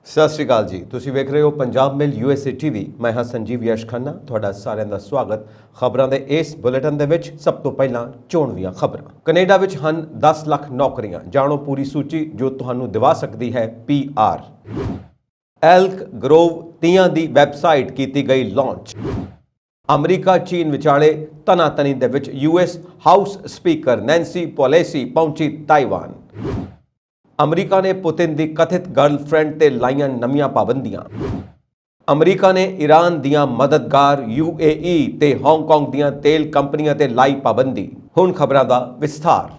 ਸਤਿ ਸ਼੍ਰੀ ਅਕਾਲ ਜੀ। ਤੁਸੀਂ ਵੇਖ ਰਹੇ ਹੋ ਪੰਜਾਬ ਮਿਲ USA TV। ਮੈਂ ਹਾਂ ਸੰਜੀਵ ਯਸ਼ ਖੰਨਾ, ਤੁਹਾਡਾ ਸਾਰਿਆਂ ਦਾ ਸਵਾਗਤ। ਖਬਰਾਂ ਦੇ ਇਸ ਬੁਲੇਟਿਨ ਦੇ ਵਿੱਚ ਸਭ ਤੋਂ ਪਹਿਲਾਂ ਚੋਣਵੀਆਂ ਖਬਰਾਂ। ਕੈਨੇਡਾ ਵਿੱਚ ਹਨ 10 ਲੱਖ ਨੌਕਰੀਆਂ। ਜਾਣੋ ਪੂਰੀ ਸੂਚੀ ਜੋ ਤੁਹਾਨੂੰ ਦਿਵਾ ਸਕਦੀ ਹੈ PR। ਐਲਕ ਗਰੋਵ ਤੀਆਂ ਦੀ ਵੈਬਸਾਈਟ ਕੀਤੀ ਗਈ ਲਾਂਚ। ਅਮਰੀਕਾ ਚੀਨ ਵਿਚਾਲੇ ਤਨਾਤਨੀ ਦੇ ਵਿੱਚ US ਹਾਊਸ ਸਪੀਕਰ ਨੈਂਸੀ ਪੋਲੇਸੀ ਪਹੁੰਚੀ ਤਾਈਵਾਨ। ਅਮਰੀਕਾ ਨੇ ਪੁਤਿਨ ਦੀ ਕਥਿਤ ਗਰਲਫ੍ਰੈਂਡ ਤੇ ਲਾਈਆਂ ਨਵੀਆਂ ਪਾਬੰਦੀਆਂ। ਅਮਰੀਕਾ ਨੇ ਈਰਾਨ ਦੀਆਂ ਮਦਦਗਾਰ UAE ਤੇ ਹਾਂਗਕਾਂਗ ਦੀਆਂ ਤੇਲ ਕੰਪਨੀਆਂ ਤੇ ਲਾਈ ਪਾਬੰਦੀ। ਹੁਣ ਖਬਰਾਂ ਦਾ ਵਿਸਥਾਰ।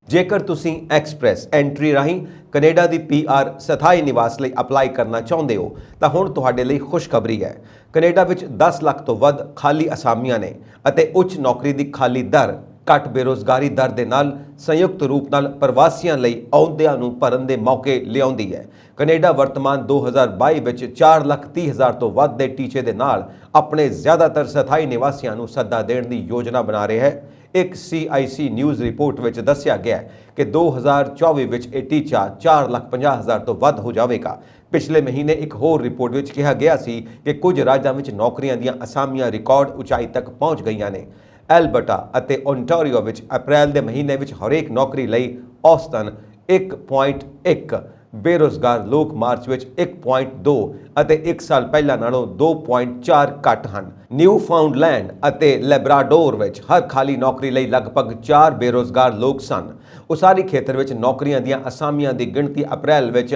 ਜੇਕਰ ਤੁਸੀਂ ਐਕਸਪ੍ਰੈਸ ਐਂਟਰੀ ਰਾਹੀਂ ਕੈਨੇਡਾ ਦੀ PR ਸਥਾਈ ਨਿਵਾਸ ਲਈ ਅਪਲਾਈ ਕਰਨਾ ਚਾਹੁੰਦੇ ਹੋ ਤਾਂ ਹੁਣ ਤੁਹਾਡੇ ਲਈ ਖੁਸ਼ਖਬਰੀ ਹੈ। ਕੈਨੇਡਾ ਵਿੱਚ 10 ਲੱਖ ਤੋਂ ਵੱਧ ਖਾਲੀ ਅਸਾਮੀਆਂ ਨੇ ਅਤੇ ਉੱਚ ਨੌਕਰੀ ਦੀ ਖਾਲੀ ਦਰ, ਘੱਟ ਬੇਰੁਜ਼ਗਾਰੀ ਦਰ ਦੇ ਨਾਲ ਸੰਯੁਕਤ ਰੂਪ ਨਾਲ ਪ੍ਰਵਾਸੀਆਂ ਲਈ ਅਹੁਦਿਆਂ ਨੂੰ ਭਰਨ ਦੇ ਮੌਕੇ ਲਿਆਉਂਦੀ ਹੈ। ਕੈਨੇਡਾ ਵਰਤਮਾਨ 2022 ਵਿੱਚ 4,30,000 ਤੋਂ ਵੱਧ ਦੇ ਟੀਚੇ ਦੇ ਨਾਲ ਆਪਣੇ ਜ਼ਿਆਦਾਤਰ ਸਥਾਈ ਨਿਵਾਸੀਆਂ ਨੂੰ ਸੱਦਾ ਦੇਣ ਦੀ ਯੋਜਨਾ ਬਣਾ ਰਿਹਾ ਹੈ। ਇੱਕ CIC ਨਿਊਜ਼ ਰਿਪੋਰਟ ਵਿੱਚ ਦੱਸਿਆ ਗਿਆ ਕਿ 2024 ਵਿੱਚ ਇਹ ਟੀਚਾ 4,50,000 ਤੋਂ ਵੱਧ ਹੋ ਜਾਵੇਗਾ। ਪਿਛਲੇ ਮਹੀਨੇ ਇੱਕ ਹੋਰ ਰਿਪੋਰਟ ਵਿੱਚ ਕਿਹਾ ਗਿਆ ਸੀ ਕਿ ਕੁਝ ਰਾਜਾਂ ਵਿੱਚ ਨੌਕਰੀਆਂ ਦੀਆਂ ਅਸਾਮੀਆਂ ਰਿਕਾਰਡ ਉਚਾਈ ਤੱਕ ਪਹੁੰਚ ਗਈਆਂ ਨੇ। ਐਲਬਰਟਾ ਅਤੇ ਓਨਟਾਰੀਓ ਵਿੱਚ ਅਪ੍ਰੈਲ ਦੇ ਮਹੀਨੇ ਵਿੱਚ ਹਰੇਕ ਨੌਕਰੀ ਲਈ ਔਸਤਨ 1.1 ਬੇਰੁਜ਼ਗਾਰ ਲੋਕ ਮਾਰਚ ਵਿੱਚ 1.2 ਅਤੇ 1 ਸਾਲ ਪਹਿਲਾਂ ਨਾਲੋਂ 2.4 ਘੱਟ ਹਨ। ਨਿਊਫਾਊਂਡਲੈਂਡ ਅਤੇ ਲੈਬਰਾਡੋਰ ਵਿੱਚ ਹਰ ਖਾਲੀ ਨੌਕਰੀ ਲਈ ਲਗਭਗ 4 ਬੇਰੁਜ਼ਗਾਰ ਲੋਕ ਸਨ। ਉਸਾਰੀ ਖੇਤਰ ਵਿੱਚ ਨੌਕਰੀਆਂ ਦੀਆਂ ਅਸਾਮੀਆਂ ਦੀ ਗਿਣਤੀ ਅਪ੍ਰੈਲ ਵਿੱਚ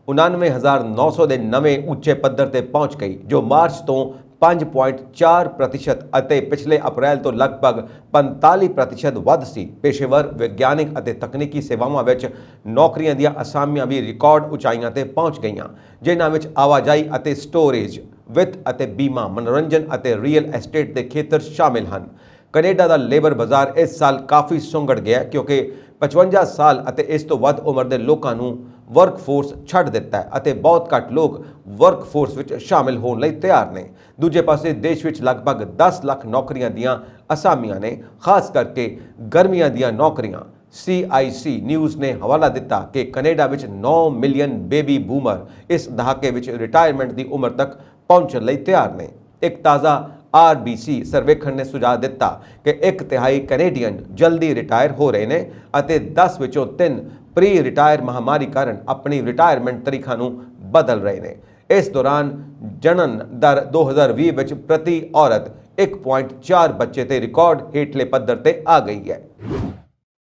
99,900 ਦੇ ਨਵੇਂ ਉੱਚੇ ਪੱਧਰ ਤੇ ਪਹੁੰਚ ਗਈ, ਜੋ ਮਾਰਚ ਤੋਂ 5.4% ਅਤੇ ਪਿਛਲੇ ਅਪ੍ਰੈਲ ਤੋਂ ਲਗਭਗ 45% ਵੱਧ ਸੀ। ਪੇਸ਼ੇਵਰ, ਵਿਗਿਆਨਿਕ ਅਤੇ ਤਕਨੀਕੀ ਸੇਵਾਵਾਂ ਵਿੱਚ ਨੌਕਰੀਆਂ ਦੀਆਂ ਅਸਾਮੀਆਂ ਵੀ ਰਿਕਾਰਡ ਉਚਾਈਆਂ ਤੇ ਪਹੁੰਚ ਗਈਆਂ, ਜਿਨ੍ਹਾਂ ਵਿੱਚ ਆਵਾਜਾਈ ਅਤੇ ਸਟੋਰੇਜ, ਵਿੱਤ ਅਤੇ ਬੀਮਾ, ਮਨੋਰੰਜਨ ਅਤੇ ਰੀਅਲ ਐਸਟੇਟ ਦੇ ਖੇਤਰ ਸ਼ਾਮਿਲ ਹਨ। ਕੈਨੇਡਾ ਦਾ ਲੇਬਰ ਬਾਜ਼ਾਰ ਇਸ ਸਾਲ ਕਾਫੀ ਸੁੰਗੜ ਗਿਆ ਕਿਉਂਕਿ 55 ਸਾਲ ਅਤੇ ਇਸ ਤੋਂ ਵੱਧ ਉਮਰ ਦੇ ਲੋਕਾਂ ਨੂੰ ਵਰਕਫੋਰਸ ਛੱਡ ਦਿੱਤਾ ਹੈ ਅਤੇ ਬਹੁਤ ਘੱਟ ਲੋਕ ਵਰਕਫੋਰਸ ਵਿੱਚ ਸ਼ਾਮਿਲ ਹੋਣ ਲਈ ਤਿਆਰ ਨੇ। ਦੂਜੇ ਪਾਸੇ ਦੇਸ਼ ਵਿੱਚ ਲਗਭਗ 10 ਲੱਖ ਨੌਕਰੀਆਂ ਦੀਆਂ ਅਸਾਮੀਆਂ ਨੇ, ਖਾਸ ਕਰਕੇ ਗਰਮੀਆਂ ਦੀਆਂ ਨੌਕਰੀਆਂ। CIC ਨਿਊਜ਼ ਨੇ ਹਵਾਲਾ ਦਿੱਤਾ ਕਿ ਕੈਨੇਡਾ ਵਿੱਚ 9 ਮਿਲੀਅਨ ਬੇਬੀ ਬੂਮਰ ਇਸ ਦਹਾਕੇ ਵਿੱਚ ਰਿਟਾਇਰਮੈਂਟ ਦੀ ਉਮਰ ਤੱਕ ਪਹੁੰਚਣ ਲਈ ਤਿਆਰ ਨੇ। ਇੱਕ ਤਾਜ਼ਾ RBC ਸਰਵੇਖਣ ਨੇ ਸੁਝਾਅ ਦਿੱਤਾ ਕਿ 1/3 ਕੈਨੇਡੀਅਨ ਜਲਦੀ ਰਿਟਾਇਰ ਹੋ ਰਹੇ ਨੇ ਅਤੇ 10 ਵਿੱਚੋਂ 3 ਪ੍ਰੀ ਰਿਟਾਇਰ ਮਹਾਮਾਰੀ ਕਾਰਨ ਆਪਣੀ ਰਿਟਾਇਰਮੈਂਟ ਤਰੀਕਾਂ ਨੂੰ ਬਦਲ ਰਹੇ ਨੇ। ਇਸ ਦੌਰਾਨ ਜਣਨ ਦਰ 2020 ਵਿੱਚ ਪ੍ਰਤੀ ਔਰਤ 1.4 ਬੱਚੇ ਤੇ ਰਿਕਾਰਡ ਹੇਠਲੇ ਪੱਧਰ ਤੇ ਆ ਗਈ ਹੈ।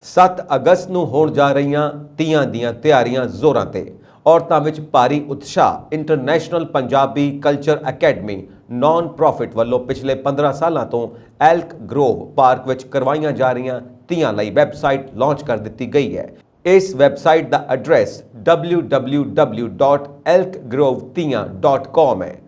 7 ਅਗਸਤ ਨੂੰ ਹੋਣ ਜਾ ਰਹੀਆਂ ਤੀਆਂ ਦੀਆਂ ਤਿਆਰੀਆਂ ਜ਼ੋਰਾਂ ਤੇ। ਔਰਤਾਂ ਵਿੱਚ ਭਾਰੀ ਉਤਸ਼ਾਹ। International Punjabi culture academy non profit ਵੱਲੋਂ ਪਿਛਲੇ 15 ਸਾਲਾਂ ਤੋਂ ਐਲਕ ਗਰੋਵ ਪਾਰਕ ਵਿੱਚ ਕਰਵਾਈਆਂ ਜਾ ਰਹੀਆਂ ਤੀਆਂ ਲਈ ਵੈਬਸਾਈਟ ਲਾਂਚ ਕਰ ਦਿੱਤੀ ਗਈ ਹੈ। ਇਸ ਵੈਬਸਾਈਟ ਦਾ ਐਡਰੈਸ www.elkgrovethiyan.com ਹੈ।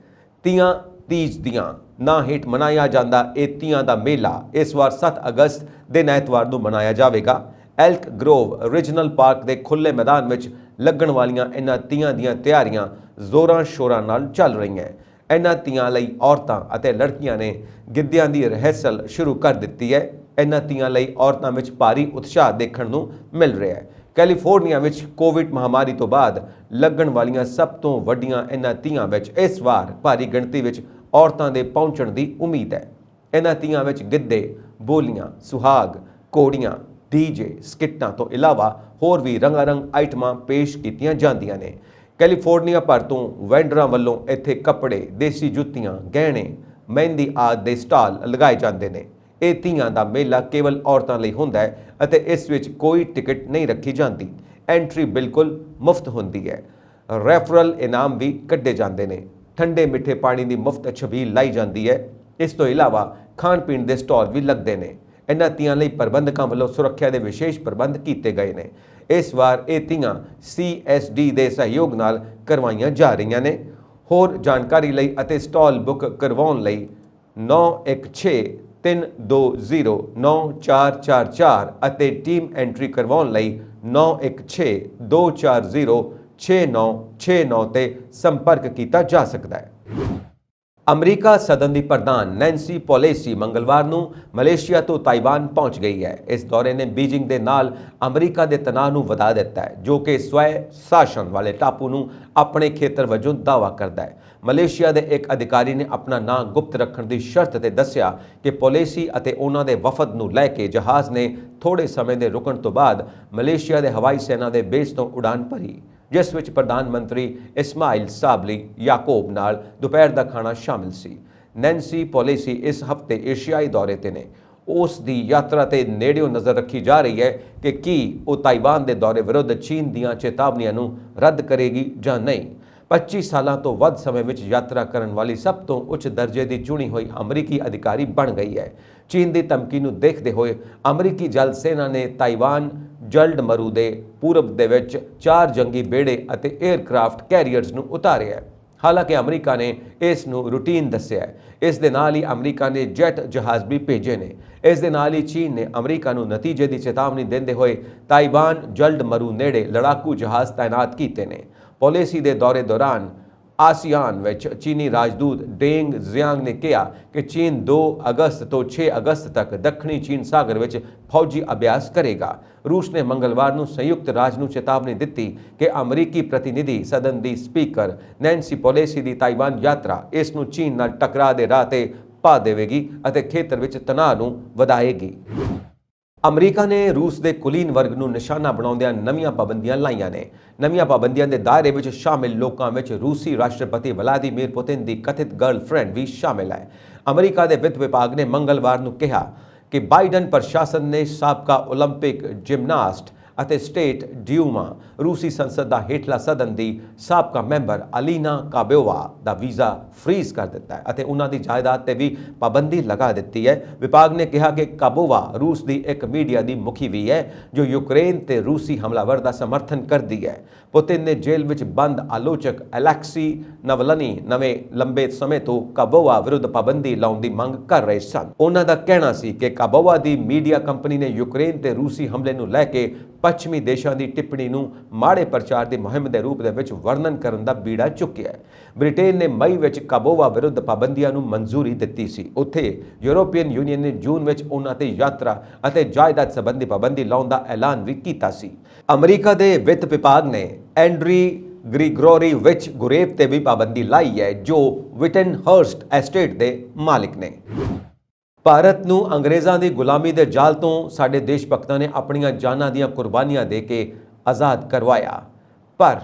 ਤੀਆਂ ਤੀਜ ਦੀਆਂ ਨਾਂ ਹੇਠ ਮਨਾਇਆ ਜਾਂਦਾ ਇਹ ਤੀਆਂ ਦਾ ਮੇਲਾ ਇਸ ਵਾਰ 7 ਅਗਸਤ ਦਿਨ ਐਤਵਾਰ ਨੂੰ ਮਨਾਇਆ ਜਾਵੇਗਾ। ਐਲਕ ਗਰੋਵ ਰੀਜਨਲ ਪਾਰਕ ਦੇ ਖੁੱਲ੍ਹੇ ਮੈਦਾਨ ਵਿੱਚ ਲੱਗਣ ਵਾਲੀਆਂ ਇਹਨਾਂ ਤੀਆਂ ਦੀਆਂ ਤਿਆਰੀਆਂ ਜ਼ੋਰਾਂ ਸ਼ੋਰਾਂ ਨਾਲ ਚੱਲ ਰਹੀਆਂ। ਇਹਨਾਂ ਤੀਆਂ ਲਈ ਔਰਤਾਂ ਅਤੇ ਲੜਕੀਆਂ ਨੇ ਗਿੱਧਿਆਂ ਦੀ ਰਿਹਰਸਲ ਸ਼ੁਰੂ ਕਰ ਦਿੱਤੀ ਹੈ। ਇਹਨਾਂ ਤੀਆਂ ਲਈ ਔਰਤਾਂ ਵਿੱਚ ਭਾਰੀ ਉਤਸ਼ਾਹ ਦੇਖਣ ਨੂੰ ਮਿਲ ਰਿਹਾ ਹੈ। ਕੈਲੀਫੋਰਨੀਆ ਵਿੱਚ ਕੋਵਿਡ ਮਹਾਮਾਰੀ ਤੋਂ ਬਾਅਦ ਲੱਗਣ ਵਾਲੀਆਂ ਸਭ ਤੋਂ ਵੱਡੀਆਂ ਇਹਨਾਂ ਤੀਆਂ ਵਿੱਚ ਇਸ ਵਾਰ ਭਾਰੀ ਗਿਣਤੀ ਵਿੱਚ ਔਰਤਾਂ ਦੇ ਪਹੁੰਚਣ ਦੀ ਉਮੀਦ ਹੈ। ਇਹਨਾਂ ਤੀਆਂ ਵਿੱਚ ਗਿੱਧੇ, ਬੋਲੀਆਂ, ਸੁਹਾਗ, ਘੋੜੀਆਂ, DJ, ਸਕਿੱਟਾਂ ਤੋਂ ਇਲਾਵਾ ਹੋਰ ਵੀ ਰੰਗਾਰੰਗ ਆਈਟਮਾਂ ਪੇਸ਼ ਕੀਤੀਆਂ ਜਾਂਦੀਆਂ ਨੇ। ਕੈਲੀਫੋਰਨੀਆ ਭਰ ਤੋਂ ਵੈਂਡਰਾਂ ਵੱਲੋਂ ਇੱਥੇ ਕੱਪੜੇ, ਦੇਸੀ ਜੁੱਤੀਆਂ, ਗਹਿਣੇ, ਮਹਿੰਦੀ ਆਦਿ ਦੇ ਸਟਾਲ ਲਗਾਏ ਜਾਂਦੇ ਨੇ। ਇਹ ਤੀਆਂ ਦਾ ਮੇਲਾ ਕੇਵਲ ਔਰਤਾਂ ਲਈ ਹੁੰਦਾ ਹੈ ਅਤੇ ਇਸ ਵਿੱਚ ਕੋਈ ਟਿਕਟ ਨਹੀਂ ਰੱਖੀ ਜਾਂਦੀ। ਐਂਟਰੀ ਬਿਲਕੁਲ ਮੁਫਤ ਹੁੰਦੀ ਹੈ। ਰੈਫਰਲ ਇਨਾਮ ਵੀ ਕੱਢੇ ਜਾਂਦੇ ਨੇ। ਠੰਡੇ ਮਿੱਠੇ ਪਾਣੀ ਦੀ ਮੁਫਤ ਛਬੀਲ ਲਾਈ ਜਾਂਦੀ ਹੈ। ਇਸ ਤੋਂ ਇਲਾਵਾ ਖਾਣ ਪੀਣ ਦੇ ਸਟਾਲ ਵੀ ਲੱਗਦੇ ਨੇ। ਇਹਨਾਂ ਤੀਆਂ ਲਈ ਪ੍ਰਬੰਧਕਾਂ ਵੱਲੋਂ ਸੁਰੱਖਿਆ ਦੇ ਵਿਸ਼ੇਸ਼ ਪ੍ਰਬੰਧ ਕੀਤੇ ਗਏ ਨੇ। ਇਸ ਵਾਰ ਇਹ ਤੀਆਂ CSD ਦੇ ਸਹਿਯੋਗ ਨਾਲ ਕਰਵਾਈਆਂ ਜਾ ਰਹੀਆਂ ਨੇ। ਹੋਰ ਜਾਣਕਾਰੀ ਲਈ ਅਤੇ ਸਟਾਲ ਬੁੱਕ ਕਰਵਾਉਣ ਲਈ 9162094444 ਅਤੇ ਟੀਮ ਐਂਟਰੀ ਕਰਵਾਉਣ ਲਈ 9162406969 ਤੇ ਸੰਪਰਕ ਕੀਤਾ ਜਾ ਸਕਦਾ ਹੈ। ਅਮਰੀਕਾ ਸਦਨ ਦੀ ਪ੍ਰਧਾਨ ਨੈਂਸੀ ਪੋਲੇਸੀ ਮੰਗਲਵਾਰ ਨੂੰ ਮਲੇਸ਼ੀਆ ਤੋਂ ਤਾਈਵਾਨ ਪਹੁੰਚ ਗਈ ਹੈ। ਇਸ ਦੌਰੇ ਨੇ ਬੀਜਿੰਗ ਦੇ ਨਾਲ ਅਮਰੀਕਾ ਦੇ ਤਣਾਅ ਨੂੰ ਵਧਾ ਦਿੱਤਾ ਹੈ, ਜੋ ਕਿ ਸਵੈ ਸ਼ਾਸਨ ਵਾਲੇ ਟਾਪੂ ਨੂੰ ਆਪਣੇ ਖੇਤਰ ਵਜੋਂ ਦਾਅਵਾ ਕਰਦਾ ਹੈ। ਮਲੇਸ਼ੀਆ ਦੇ ਇੱਕ ਅਧਿਕਾਰੀ ਨੇ ਆਪਣਾ ਨਾਂ ਗੁਪਤ ਰੱਖਣ ਦੀ ਸ਼ਰਤ ਤੇ ਦੱਸਿਆ ਕਿ ਪੋਲੇਸੀ ਅਤੇ ਉਹਨਾਂ ਦੇ ਵਫਦ ਨੂੰ ਲੈ ਕੇ ਜਹਾਜ਼ ਨੇ ਥੋੜੇ ਸਮੇਂ ਦੇ ਰੁਕਣ ਤੋਂ ਬਾਅਦ ਮਲੇਸ਼ੀਆ ਦੇ ਹਵਾਈ ਸੈਨਾ ਦੇ ਬੇਸ ਤੋਂ ਉਡਾਨ ਭਰੀ, ਜਿਸ ਵਿੱਚ ਪ੍ਰਧਾਨ ਮੰਤਰੀ ਇਸਮਾਇਲ ਸਾਬਲੀ ਯਾਕੂਬ ਨਾਲ ਦੁਪਹਿਰ ਦਾ ਖਾਣਾ ਸ਼ਾਮਿਲ ਸੀ। ਨੈਂਸੀ ਪੋਲੇਸੀ ਇਸ ਹਫਤੇ ਏਸ਼ੀਆਈ ਦੌਰੇ ਤੇ ਨੇ। ਉਸ ਦੀ ਯਾਤਰਾ ਤੇ ਨੇੜਿਓਂ ਨਜ਼ਰ ਰੱਖੀ ਜਾ ਰਹੀ ਹੈ ਕਿ ਕੀ ਉਹ ਤਾਈਵਾਨ ਦੇ ਦੌਰੇ ਵਿਰੁੱਧ ਚੀਨ ਦੀਆਂ ਚੇਤਾਵਨੀਆਂ ਨੂੰ ਰੱਦ ਕਰੇਗੀ ਜਾਂ ਨਹੀਂ। 25 ਸਾਲਾਂ ਤੋਂ ਵੱਧ ਸਮੇਂ ਵਿੱਚ ਯਾਤਰਾ ਕਰਨ ਵਾਲੀ ਸਭ ਤੋਂ ਉੱਚ ਦਰਜੇ ਦੀ ਚੁਣੀ ਹੋਈ ਅਮਰੀਕੀ ਅਧਿਕਾਰੀ ਬਣ ਗਈ ਹੈ। ਚੀਨ ਦੀ ਧਮਕੀ ਨੂੰ ਦੇਖਦੇ ਹੋਏ ਅਮਰੀਕੀ ਜਲ ਸੈਨਾ ਨੇ ਤਾਈਵਾਨ ਜਲਡ ਮਰੂ ਦੇ ਪੂਰਬ ਦੇ ਵਿੱਚ 4 ਜੰਗੀ ਬੇੜੇ ਅਤੇ 에ਅਰਕ੍ਰਾਫਟ ਕੈਰੀਅਰਸ ਨੂੰ ਉਤਾਰਿਆ ਹੈ। ਹਾਲਾਂਕਿ ਅਮਰੀਕਾ ਨੇ ਇਸ ਨੂੰ ਰੂਟੀਨ ਦੱਸਿਆ ਹੈ। ਇਸ ਦੇ ਨਾਲ ਹੀ ਅਮਰੀਕਾ ਨੇ ਜੈਟ ਜਹਾਜ਼ ਵੀ ਭੇਜੇ ਨੇ। ਇਸ ਦੇ ਨਾਲ ਹੀ ਚੀਨ ਨੇ ਅਮਰੀਕਾ ਨੂੰ ਨਤੀਜੇ ਦੀ ਚੇਤਾਵਨੀ ਦਿੰਦੇ ਹੋਏ ਤਾਈਵਾਨ ਜਲਡ ਮਰੂ ਨੇੜੇ ਲੜਾਕੂ ਜਹਾਜ਼ ਤਾਇਨਾਤ ਕੀਤੇ ਨੇ। ਪੋਲੇਸੀ ਦੇ ਦੌਰੇ ਦੌਰਾਨ ਆਸੀਆਨ ਵਿੱਚ ਚੀਨੀ ਰਾਜਦੂਤ ਡੇਂਗ ਜ਼ਿयांग ਨੇ ਕਿਹਾ ਕਿ ਚੀਨ 2 ਅਗਸਤ ਤੋਂ 6 ਅਗਸਤ ਤੱਕ ਦੱਖਣੀ ਚੀਨ ਸਾਗਰ ਵਿੱਚ ਫੌਜੀ ਅਭਿਆਸ ਕਰੇਗਾ। ਰੂਸ ਨੇ ਮੰਗਲਵਾਰ ਨੂੰ ਸੰਯੁਕਤ ਰਾਜ ਨੂੰ ਚੇਤਾਵਨੀ ਦਿੱਤੀ ਕਿ ਅਮਰੀਕੀ ਪ੍ਰਤੀਨਿਧੀ ਸਦਨ ਦੀ ਸਪੀਕਰ ਨੈਂਸੀ ਪੋਲੇਸੀ ਦੀ ਤਾਈਵਾਨ ਯਾਤਰਾ ਇਸ ਨੂੰ ਚੀਨ ਨਾਲ ਟਕਰਾਅ ਦੇ ਰਾਹ ਤੇ ਪਾ ਦੇਵੇਗੀ ਅਤੇ ਖੇਤਰ ਵਿੱਚ ਤਣਾਅ ਨੂੰ ਵਧਾਏਗੀ। ਅਮਰੀਕਾ ਨੇ ਰੂਸ ਦੇ ਕੁਲੀਨ ਵਰਗ ਨੂੰ ਨਿਸ਼ਾਨਾ ਬਣਾਉਂਦਿਆਂ ਨਵੀਆਂ ਪਾਬੰਦੀਆਂ ਲਾਈਆਂ ਨੇ। ਨਵੀਆਂ ਪਾਬੰਦੀਆਂ ਦੇ ਦਾਇਰੇ ਵਿੱਚ ਸ਼ਾਮਿਲ ਲੋਕਾਂ ਵਿੱਚ ਰੂਸੀ ਰਾਸ਼ਟਰਪਤੀ ਵਲਾਦੀਮੀਰ ਪੁਤਿਨ ਦੀ ਕਥਿਤ ਗਰਲਫ੍ਰੈਂਡ ਵੀ ਸ਼ਾਮਿਲ ਹੈ। ਅਮਰੀਕਾ ਦੇ ਵਿੱਤ ਵਿਭਾਗ ਨੇ ਮੰਗਲਵਾਰ ਨੂੰ ਕਿਹਾ ਕਿ ਬਾਈਡਨ ਪ੍ਰਸ਼ਾਸਨ ਨੇ ਸਾਬਕਾ ਓਲੰਪਿਕ ਜਿਮਨਾਸਟ ਅਤੇ ਸਟੇਟ ਡਿਊਮਾ ਰੂਸੀ ਸੰਸਦ ਦਾ ਹੇਠਲਾ ਸਦਨ ਦੀ ਸਾਬਕਾ ਮੈਂਬਰ ਅਲੀਨਾ ਕਾਬੇਵਾ ਦਾ ਵੀਜ਼ਾ ਫ੍ਰੀਜ਼ ਕਰ ਦਿੱਤਾ ਹੈ ਅਤੇ ਉਹਨਾਂ ਦੀ ਜਾਇਦਾਦ ਤੇ ਵੀ ਪਾਬੰਦੀ ਲਗਾ ਦਿੱਤੀ ਹੈ। ਵਿਭਾਗ ਨੇ ਕਿਹਾ ਕਿ ਕਾਬੋਵਾ ਰੂਸ ਦੀ ਇੱਕ ਮੀਡੀਆ ਦੀ ਮੁਖੀ ਵੀ ਹੈ ਜੋ ਯੂਕਰੇਨ ਤੇ ਰੂਸੀ ਹਮਲਾਵਰ ਦਾ ਸਮਰਥਨ ਕਰਦੀ ਹੈ। ਪੁਤਿਨ ਨੇ ਜੇਲ੍ਹ ਵਿੱਚ ਬੰਦ ਆਲੋਚਕ ਅਲੈਕਸੀ ਨਵਲਨੀ ਨਵੇਂ ਲੰਬੇ ਸਮੇਂ ਤੋਂ ਕਾਬੋਵਾ ਵਿਰੁੱਧ ਪਾਬੰਦੀ ਲਾਉਣ ਦੀ ਮੰਗ ਕਰ ਰਹੇ ਸਨ। ਉਹਨਾਂ ਦਾ ਕਹਿਣਾ ਸੀ ਕਿ ਕਾਬੋਵਾ ਦੀ ਮੀਡੀਆ ਕੰਪਨੀ ਨੇ ਯੂਕਰੇਨ ਤੇ ਰੂਸੀ ਹਮਲੇ ਨੂੰ ਲੈ ਕੇ ਪੱਛਮੀ ਦੇਸ਼ਾਂ ਦੀ ਟਿੱਪਣੀ ਨੂੰ ਮਾੜੇ ਪ੍ਰਚਾਰ ਦੀ ਮੁਹਿੰਮ ਦੇ ਰੂਪ ਦੇ ਵਿੱਚ ਵਰਣਨ ਕਰਨ ਦਾ ਬੀੜਾ ਚੁੱਕਿਆ ਹੈ। ਬ੍ਰਿਟੇਨ ਨੇ ਮਈ ਵਿੱਚ ਕਾਬੋਵਾ ਵਿਰੁੱਧ ਪਾਬੰਦੀਆਂ ਨੂੰ ਮਨਜ਼ੂਰੀ ਦਿੱਤੀ ਸੀ। ਉੱਥੇ ਯੂਰੋਪੀਅਨ ਯੂਨੀਅਨ ਨੇ ਜੂਨ ਵਿੱਚ ਉਹਨਾਂ ਤੇ ਯਾਤਰਾ ਅਤੇ ਜਾਇਦਾਦ ਸੰਬੰਧੀ ਪਾਬੰਦੀ ਲਾਉਣ ਦਾ ਐਲਾਨ ਵੀ ਕੀਤਾ ਸੀ। ਅਮਰੀਕਾ ਦੇ ਵਿੱਤ ਵਿਭਾਗ ਨੇ ਐਂਡਰੀ ਗ੍ਰਿਗੋਰੀ ਵਿੱਚ ਗੁਰੇਵ ਤੇ ਵੀ ਪਾਬੰਦੀ ਲਾਈ ਹੈ, ਜੋ ਵਿਟਨਹਰਸਟ ਐਸਟੇਟ ਦੇ ਮਾਲਿਕ ਨੇ। ਭਾਰਤ ਨੂੰ ਅੰਗਰੇਜ਼ਾਂ ਦੀ ਗੁਲਾਮੀ ਦੇ ਜਾਲ ਤੋਂ ਸਾਡੇ ਦੇਸ਼ ਭਗਤਾਂ ਨੇ ਆਪਣੀਆਂ ਜਾਨਾਂ ਦੀਆਂ ਕੁਰਬਾਨੀਆਂ ਦੇ ਕੇ ਆਜ਼ਾਦ ਕਰਵਾਇਆ, ਪਰ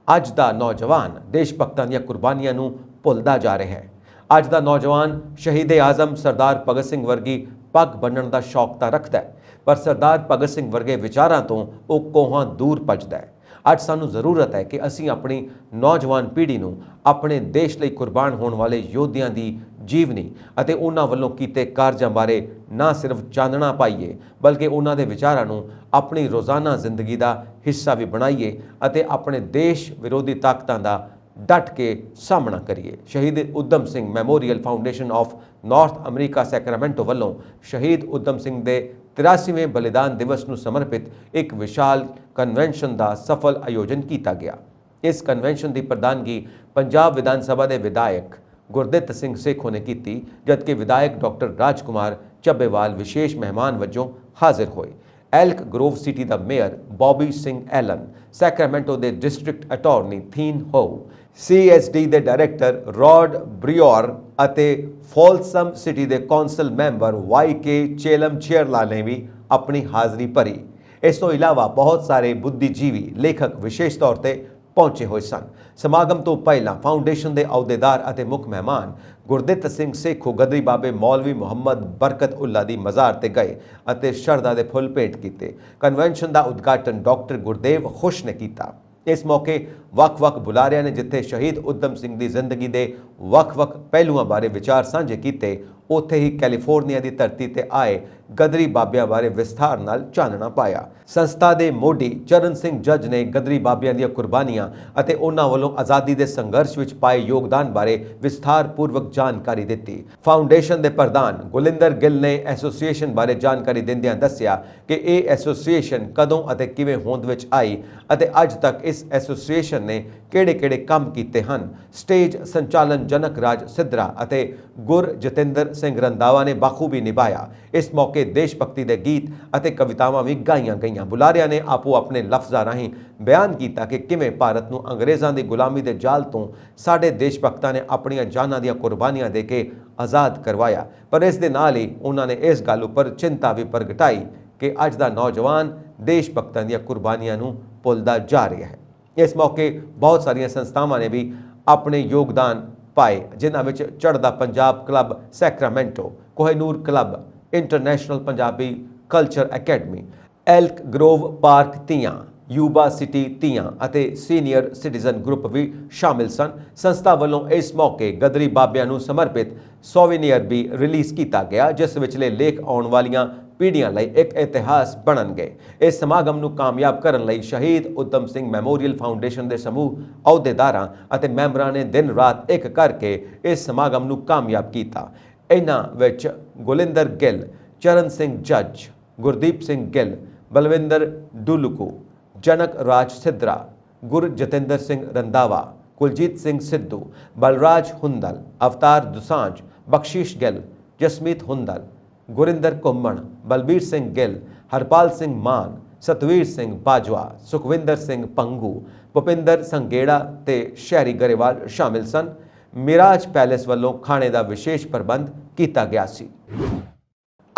ਅੱਜ ਦਾ ਨੌਜਵਾਨ ਦੇਸ਼ ਭਗਤਾਂ ਦੀਆਂ ਕੁਰਬਾਨੀਆਂ ਨੂੰ ਭੁੱਲਦਾ ਜਾ ਰਿਹਾ ਹੈ। ਅੱਜ ਦਾ ਨੌਜਵਾਨ ਸ਼ਹੀਦ-ਏ-ਆਜ਼ਮ ਸਰਦਾਰ ਭਗਤ ਸਿੰਘ ਵਰਗੀ ਪੱਗ ਬੰਨ੍ਹਣ ਦਾ ਸ਼ੌਕ ਤਾਂ ਰੱਖਦਾ ਹੈ, ਪਰ ਸਰਦਾਰ ਭਗਤ ਸਿੰਘ ਵਰਗੇ ਵਿਚਾਰਾਂ ਤੋਂ ਉਹ ਕੋਹਾਂ ਦੂਰ ਭੱਜਦਾ ਹੈ। ਅੱਜ ਸਾਨੂੰ ਜ਼ਰੂਰਤ ਹੈ ਕਿ ਅਸੀਂ ਆਪਣੀ ਨੌਜਵਾਨ ਪੀੜ੍ਹੀ ਨੂੰ ਆਪਣੇ ਦੇਸ਼ ਲਈ ਕੁਰਬਾਨ ਹੋਣ ਵਾਲੇ ਯੋਧਿਆਂ ਦੀ ਜੀਵਨੀ ਅਤੇ ਉਹਨਾਂ ਵੱਲੋਂ ਕੀਤੇ ਕਾਰਜਾਂ ਬਾਰੇ ਨਾ ਸਿਰਫ ਚਾਨਣਾ ਪਾਈਏ, ਬਲਕਿ ਉਹਨਾਂ ਦੇ ਵਿਚਾਰਾਂ ਨੂੰ ਆਪਣੀ ਰੋਜ਼ਾਨਾ ਜ਼ਿੰਦਗੀ ਦਾ ਹਿੱਸਾ ਵੀ ਬਣਾਈਏ ਅਤੇ ਆਪਣੇ ਦੇਸ਼ ਵਿਰੋਧੀ ਤਾਕਤਾਂ ਦਾ ਡਟ ਕੇ ਸਾਹਮਣਾ ਕਰੀਏ। ਸ਼ਹੀਦ Udham Singh memorial foundation of north America Sacramento ਵੱਲੋਂ ਸ਼ਹੀਦ ਊਧਮ ਸਿੰਘ ਦੇ 83ਵੇਂ ਬਲੀਦਾਨ ਦਿਵਸ ਨੂੰ ਸਮਰਪਿਤ ਇੱਕ ਵਿਸ਼ਾਲ ਕਨਵੈਨਸ਼ਨ ਦਾ ਸਫਲ ਆਯੋਜਨ ਕੀਤਾ ਗਿਆ। ਇਸ ਕਨਵੈਨਸ਼ਨ ਦੀ ਪ੍ਰਧਾਨਗੀ ਪੰਜਾਬ ਵਿਧਾਨ ਸਭਾ ਦੇ ਵਿਧਾਇਕ ਗੁਰਦਿੱਤ ਸਿੰਘ ਸੇਖੋਂ ਨੇ ਕੀਤੀ, ਜਦਕਿ ਵਿਧਾਇਕ ਡਾਕਟਰ ਰਾਜਕੁਮਾਰ ਚੱਬੇਵਾਲ ਵਿਸ਼ੇਸ਼ ਮਹਿਮਾਨ ਵਜੋਂ ਹਾਜ਼ਰ ਹੋਏ। ਐਲਕ ਗਰੋਵ ਸਿਟੀ ਦਾ mayor Bobby Singh Allen, Sacramento ਦੇ district attorney Thien Ho, CSD ਦੇ ਡਾਇਰੈਕਟਰ ਰੌਡ ਬ੍ਰਿਓਰ ਅਤੇ ਫੋਲਸਮ ਸਿਟੀ ਦੇ ਕੌਂਸਲ ਮੈਂਬਰ YK ਚੇਲਮਚੇਰਲਾ ਨੇ ਵੀ ਆਪਣੀ ਹਾਜ਼ਰੀ ਭਰੀ। ਇਸ ਤੋਂ ਇਲਾਵਾ ਬਹੁਤ ਸਾਰੇ ਬੁੱਧੀਜੀਵੀ ਲੇਖਕ ਵਿਸ਼ੇਸ਼ ਤੌਰ ਤੇ ਪਹੁੰਚੇ ਹੋਏ ਸਨ। ਸਮਾਗਮ ਤੋਂ ਪਹਿਲਾਂ ਫਾਊਂਡੇਸ਼ਨ ਦੇ ਅਹੁਦੇਦਾਰ ਅਤੇ ਮੁੱਖ ਮਹਿਮਾਨ ਗੁਰਦਿੱਤ ਸਿੰਘ ਸੇਖੋਂ ਗਦਰੀ ਬਾਬੇ ਮੌਲਵੀ ਮੁਹੰਮਦ ਬਰਕਤ ਉੱਲਾ ਦੀ ਮਜ਼ਾਰ ਤੇ ਗਏ ਅਤੇ ਸ਼ਰਧਾ ਦੇ ਫੁੱਲ ਭੇਟ ਕੀਤੇ। ਕਨਵੈਨਸ਼ਨ ਦਾ ਉਦਘਾਟਨ ਡਾਕਟਰ ਗੁਰਦੇਵ ਖੁਸ਼ ਨੇ ਕੀਤਾ। ਇਸ ਮੌਕੇ ਵੱਖ-ਵੱਖ ਬੁਲਾਰਿਆਂ ਨੇ ਜਿੱਥੇ ਸ਼ਹੀਦ ਊਧਮ ਸਿੰਘ ਦੀ ਜ਼ਿੰਦਗੀ ਦੇ ਵੱਖ-ਵੱਖ ਪਹਿਲੂਆਂ ਬਾਰੇ ਵਿਚਾਰ ਸਾਂਝੇ ਕੀਤੇ, ਉੱਥੇ ਹੀ ਕੈਲੀਫੋਰਨੀਆ ਦੀ ਧਰਤੀ ਤੇ ਆਏ ਗਦਰੀ ਬਾਬਿਆਂ ਬਾਰੇ ਵਿਸਥਾਰ ਨਾਲ ਚਾਨਣਾ ਪਾਇਆ। ਸੰਸਥਾ ਦੇ ਮੋਢੀ ਚਰਨ ਸਿੰਘ ਜੱਜ ਨੇ ਗਦਰੀ ਬਾਬਿਆਂ ਦੀਆਂ ਕੁਰਬਾਨੀਆਂ ਅਤੇ ਉਹਨਾਂ ਵੱਲੋਂ ਆਜ਼ਾਦੀ ਦੇ ਸੰਘਰਸ਼ ਵਿੱਚ ਪਾਏ ਯੋਗਦਾਨ ਬਾਰੇ ਵਿਸਥਾਰਪੂਰਵਕ ਜਾਣਕਾਰੀ ਦਿੱਤੀ। ਫਾਊਂਡੇਸ਼ਨ ਦੇ ਪ੍ਰਧਾਨ ਗੁਲਿੰਦਰ ਗਿੱਲ ਨੇ ਐਸੋਸੀਏਸ਼ਨ ਬਾਰੇ ਜਾਣਕਾਰੀ ਦਿੰਦਿਆਂ ਦੱਸਿਆ ਕਿ ਇਹ ਐਸੋਸੀਏਸ਼ਨ ਕਦੋਂ ਅਤੇ ਕਿਵੇਂ ਹੋਂਦ ਵਿੱਚ ਆਈ ਅਤੇ ਅੱਜ ਤੱਕ ਇਸ ਐਸੋਸੀਏਸ਼ਨ ਨੇ ਕਿਹੜੇ-ਕਿਹੜੇ ਕੰਮ ਕੀਤੇ ਹਨ। ਸਟੇਜ ਸੰਚਾਲਨ ਜਨਕ ਰਾਜ ਸਿੱਧਰਾ ਅਤੇ ਗੁਰ ਜਤਿੰਦਰ ਸਿੰਘ ਰੰਧਾਵਾ ਨੇ ਬਾਖੂਬੀ ਨਿਭਾਇਆ। ਇਸ ਮੌਕੇ ਦੇਸ਼ ਭਗਤੀ ਦੇ ਗੀਤ ਅਤੇ ਕਵਿਤਾਵਾਂ ਵੀ ਗਾਈਆਂ ਗਈਆਂ। ਬੁਲਾਰਿਆਂ ਨੇ ਆਪੋ ਆਪਣੇ ਲਫ਼ਜ਼ਾਂ ਰਾਹੀਂ ਬਿਆਨ ਕੀਤਾ ਕਿ ਕਿਵੇਂ ਭਾਰਤ ਨੂੰ ਅੰਗਰੇਜ਼ਾਂ ਦੀ ਗੁਲਾਮੀ ਦੇ ਜਾਲ ਤੋਂ ਸਾਡੇ ਦੇਸ਼ ਭਗਤਾਂ ਨੇ ਆਪਣੀਆਂ ਜਾਨਾਂ ਦੀਆਂ ਕੁਰਬਾਨੀਆਂ ਦੇ ਕੇ ਆਜ਼ਾਦ ਕਰਵਾਇਆ। ਪਰ ਇਸ ਦੇ ਨਾਲ ਹੀ ਉਹਨਾਂ ਨੇ ਇਸ ਗੱਲ ਉੱਪਰ ਚਿੰਤਾ ਵੀ ਪ੍ਰਗਟਾਈ ਕਿ ਅੱਜ ਦਾ ਨੌਜਵਾਨ ਦੇਸ਼ ਭਗਤਾਂ ਦੀਆਂ ਕੁਰਬਾਨੀਆਂ ਨੂੰ ਭੁੱਲਦਾ ਜਾ ਰਿਹਾ ਹੈ। ਇਸ ਮੌਕੇ ਬਹੁਤ ਸਾਰੀਆਂ ਸੰਸਥਾਵਾਂ ਨੇ ਵੀ ਆਪਣੇ ਯੋਗਦਾਨ ਪਾਏ, ਜਿਨ੍ਹਾਂ ਵਿੱਚ ਚੜ੍ਹਦਾ Punjab club Sacramento, Kohinoor club, international Punjabi culture academy, Elk Grove park ਧੀਆਂ, ਯੂਬਾ ਸਿਟੀ ਧੀਆਂ ਅਤੇ ਸੀਨੀਅਰ ਸਿਟੀਜ਼ਨ ਗਰੁੱਪ ਵੀ ਸ਼ਾਮਿਲ ਸਨ। ਸੰਸਥਾ ਵੱਲੋਂ ਇਸ ਮੌਕੇ ਗਦਰੀ ਬਾਬਿਆਂ ਨੂੰ ਸਮਰਪਿਤ ਸੋਵੀਨੀਅਰ ਵੀ ਰਿਲੀਜ਼ ਕੀਤਾ ਗਿਆ, ਜਿਸ ਵਿਚਲੇ ਲੇਖ ਆਉਣ ਵਾਲੀਆਂ ਪੀੜ੍ਹੀਆਂ ਲਈ ਇੱਕ ਇਤਿਹਾਸ ਬਣਨਗੇ। ਇਸ ਸਮਾਗਮ ਨੂੰ ਕਾਮਯਾਬ ਕਰਨ ਲਈ ਸ਼ਹੀਦ ਊਧਮ ਸਿੰਘ ਮੈਮੋਰੀਅਲ ਫਾਊਂਡੇਸ਼ਨ ਦੇ ਸਮੂਹ ਅਹੁਦੇਦਾਰਾਂ ਅਤੇ ਮੈਂਬਰਾਂ ਨੇ ਦਿਨ ਰਾਤ ਇੱਕ ਕਰਕੇ ਇਸ ਸਮਾਗਮ ਨੂੰ ਕਾਮਯਾਬ ਕੀਤਾ। ਇਹਨਾਂ ਵਿੱਚ ਗੁਲਿੰਦਰ ਗਿੱਲ, ਚਰਨ ਸਿੰਘ ਜੱਜ, ਗੁਰਦੀਪ ਸਿੰਘ ਗਿੱਲ, ਬਲਵਿੰਦਰ ਡੁਲਕੂ, ਜਨਕ ਰਾਜ ਸਿੱਧਰਾ, ਗੁਰ ਜਤਿੰਦਰ ਸਿੰਘ ਰੰਧਾਵਾ, ਕੁਲਜੀਤ ਸਿੰਘ ਸਿੱਧੂ, ਬਲਰਾਜ ਹੁੰਦਲ, ਅਵਤਾਰ ਦੁਸਾਂਝ, ਬਖਸ਼ੀਸ਼ ਗਿੱਲ, ਜਸਮੀਤ ਹੁੰਦਲ, ਗੁਰਿੰਦਰ ਘੁੰਮਣ, ਬਲਬੀਰ ਸਿੰਘ ਗਿੱਲ, ਹਰਪਾਲ ਸਿੰਘ ਮਾਨ, ਸਤਵੀਰ ਸਿੰਘ ਬਾਜਵਾ, ਸੁਖਵਿੰਦਰ ਸਿੰਘ ਪੰਗੂ, ਭੁਪਿੰਦਰ ਸੰਗੇੜਾ ਤੇ ਸ਼ਹਿਰੀ ਗਰੇਵਾਲ ਸ਼ਾਮਿਲ ਸਨ। ਮਿਰਾਜ ਪੈਲੇਸ ਵੱਲੋਂ ਖਾਣੇ ਦਾ ਵਿਸ਼ੇਸ਼ ਪ੍ਰਬੰਧ ਕੀਤਾ ਗਿਆ ਸੀ।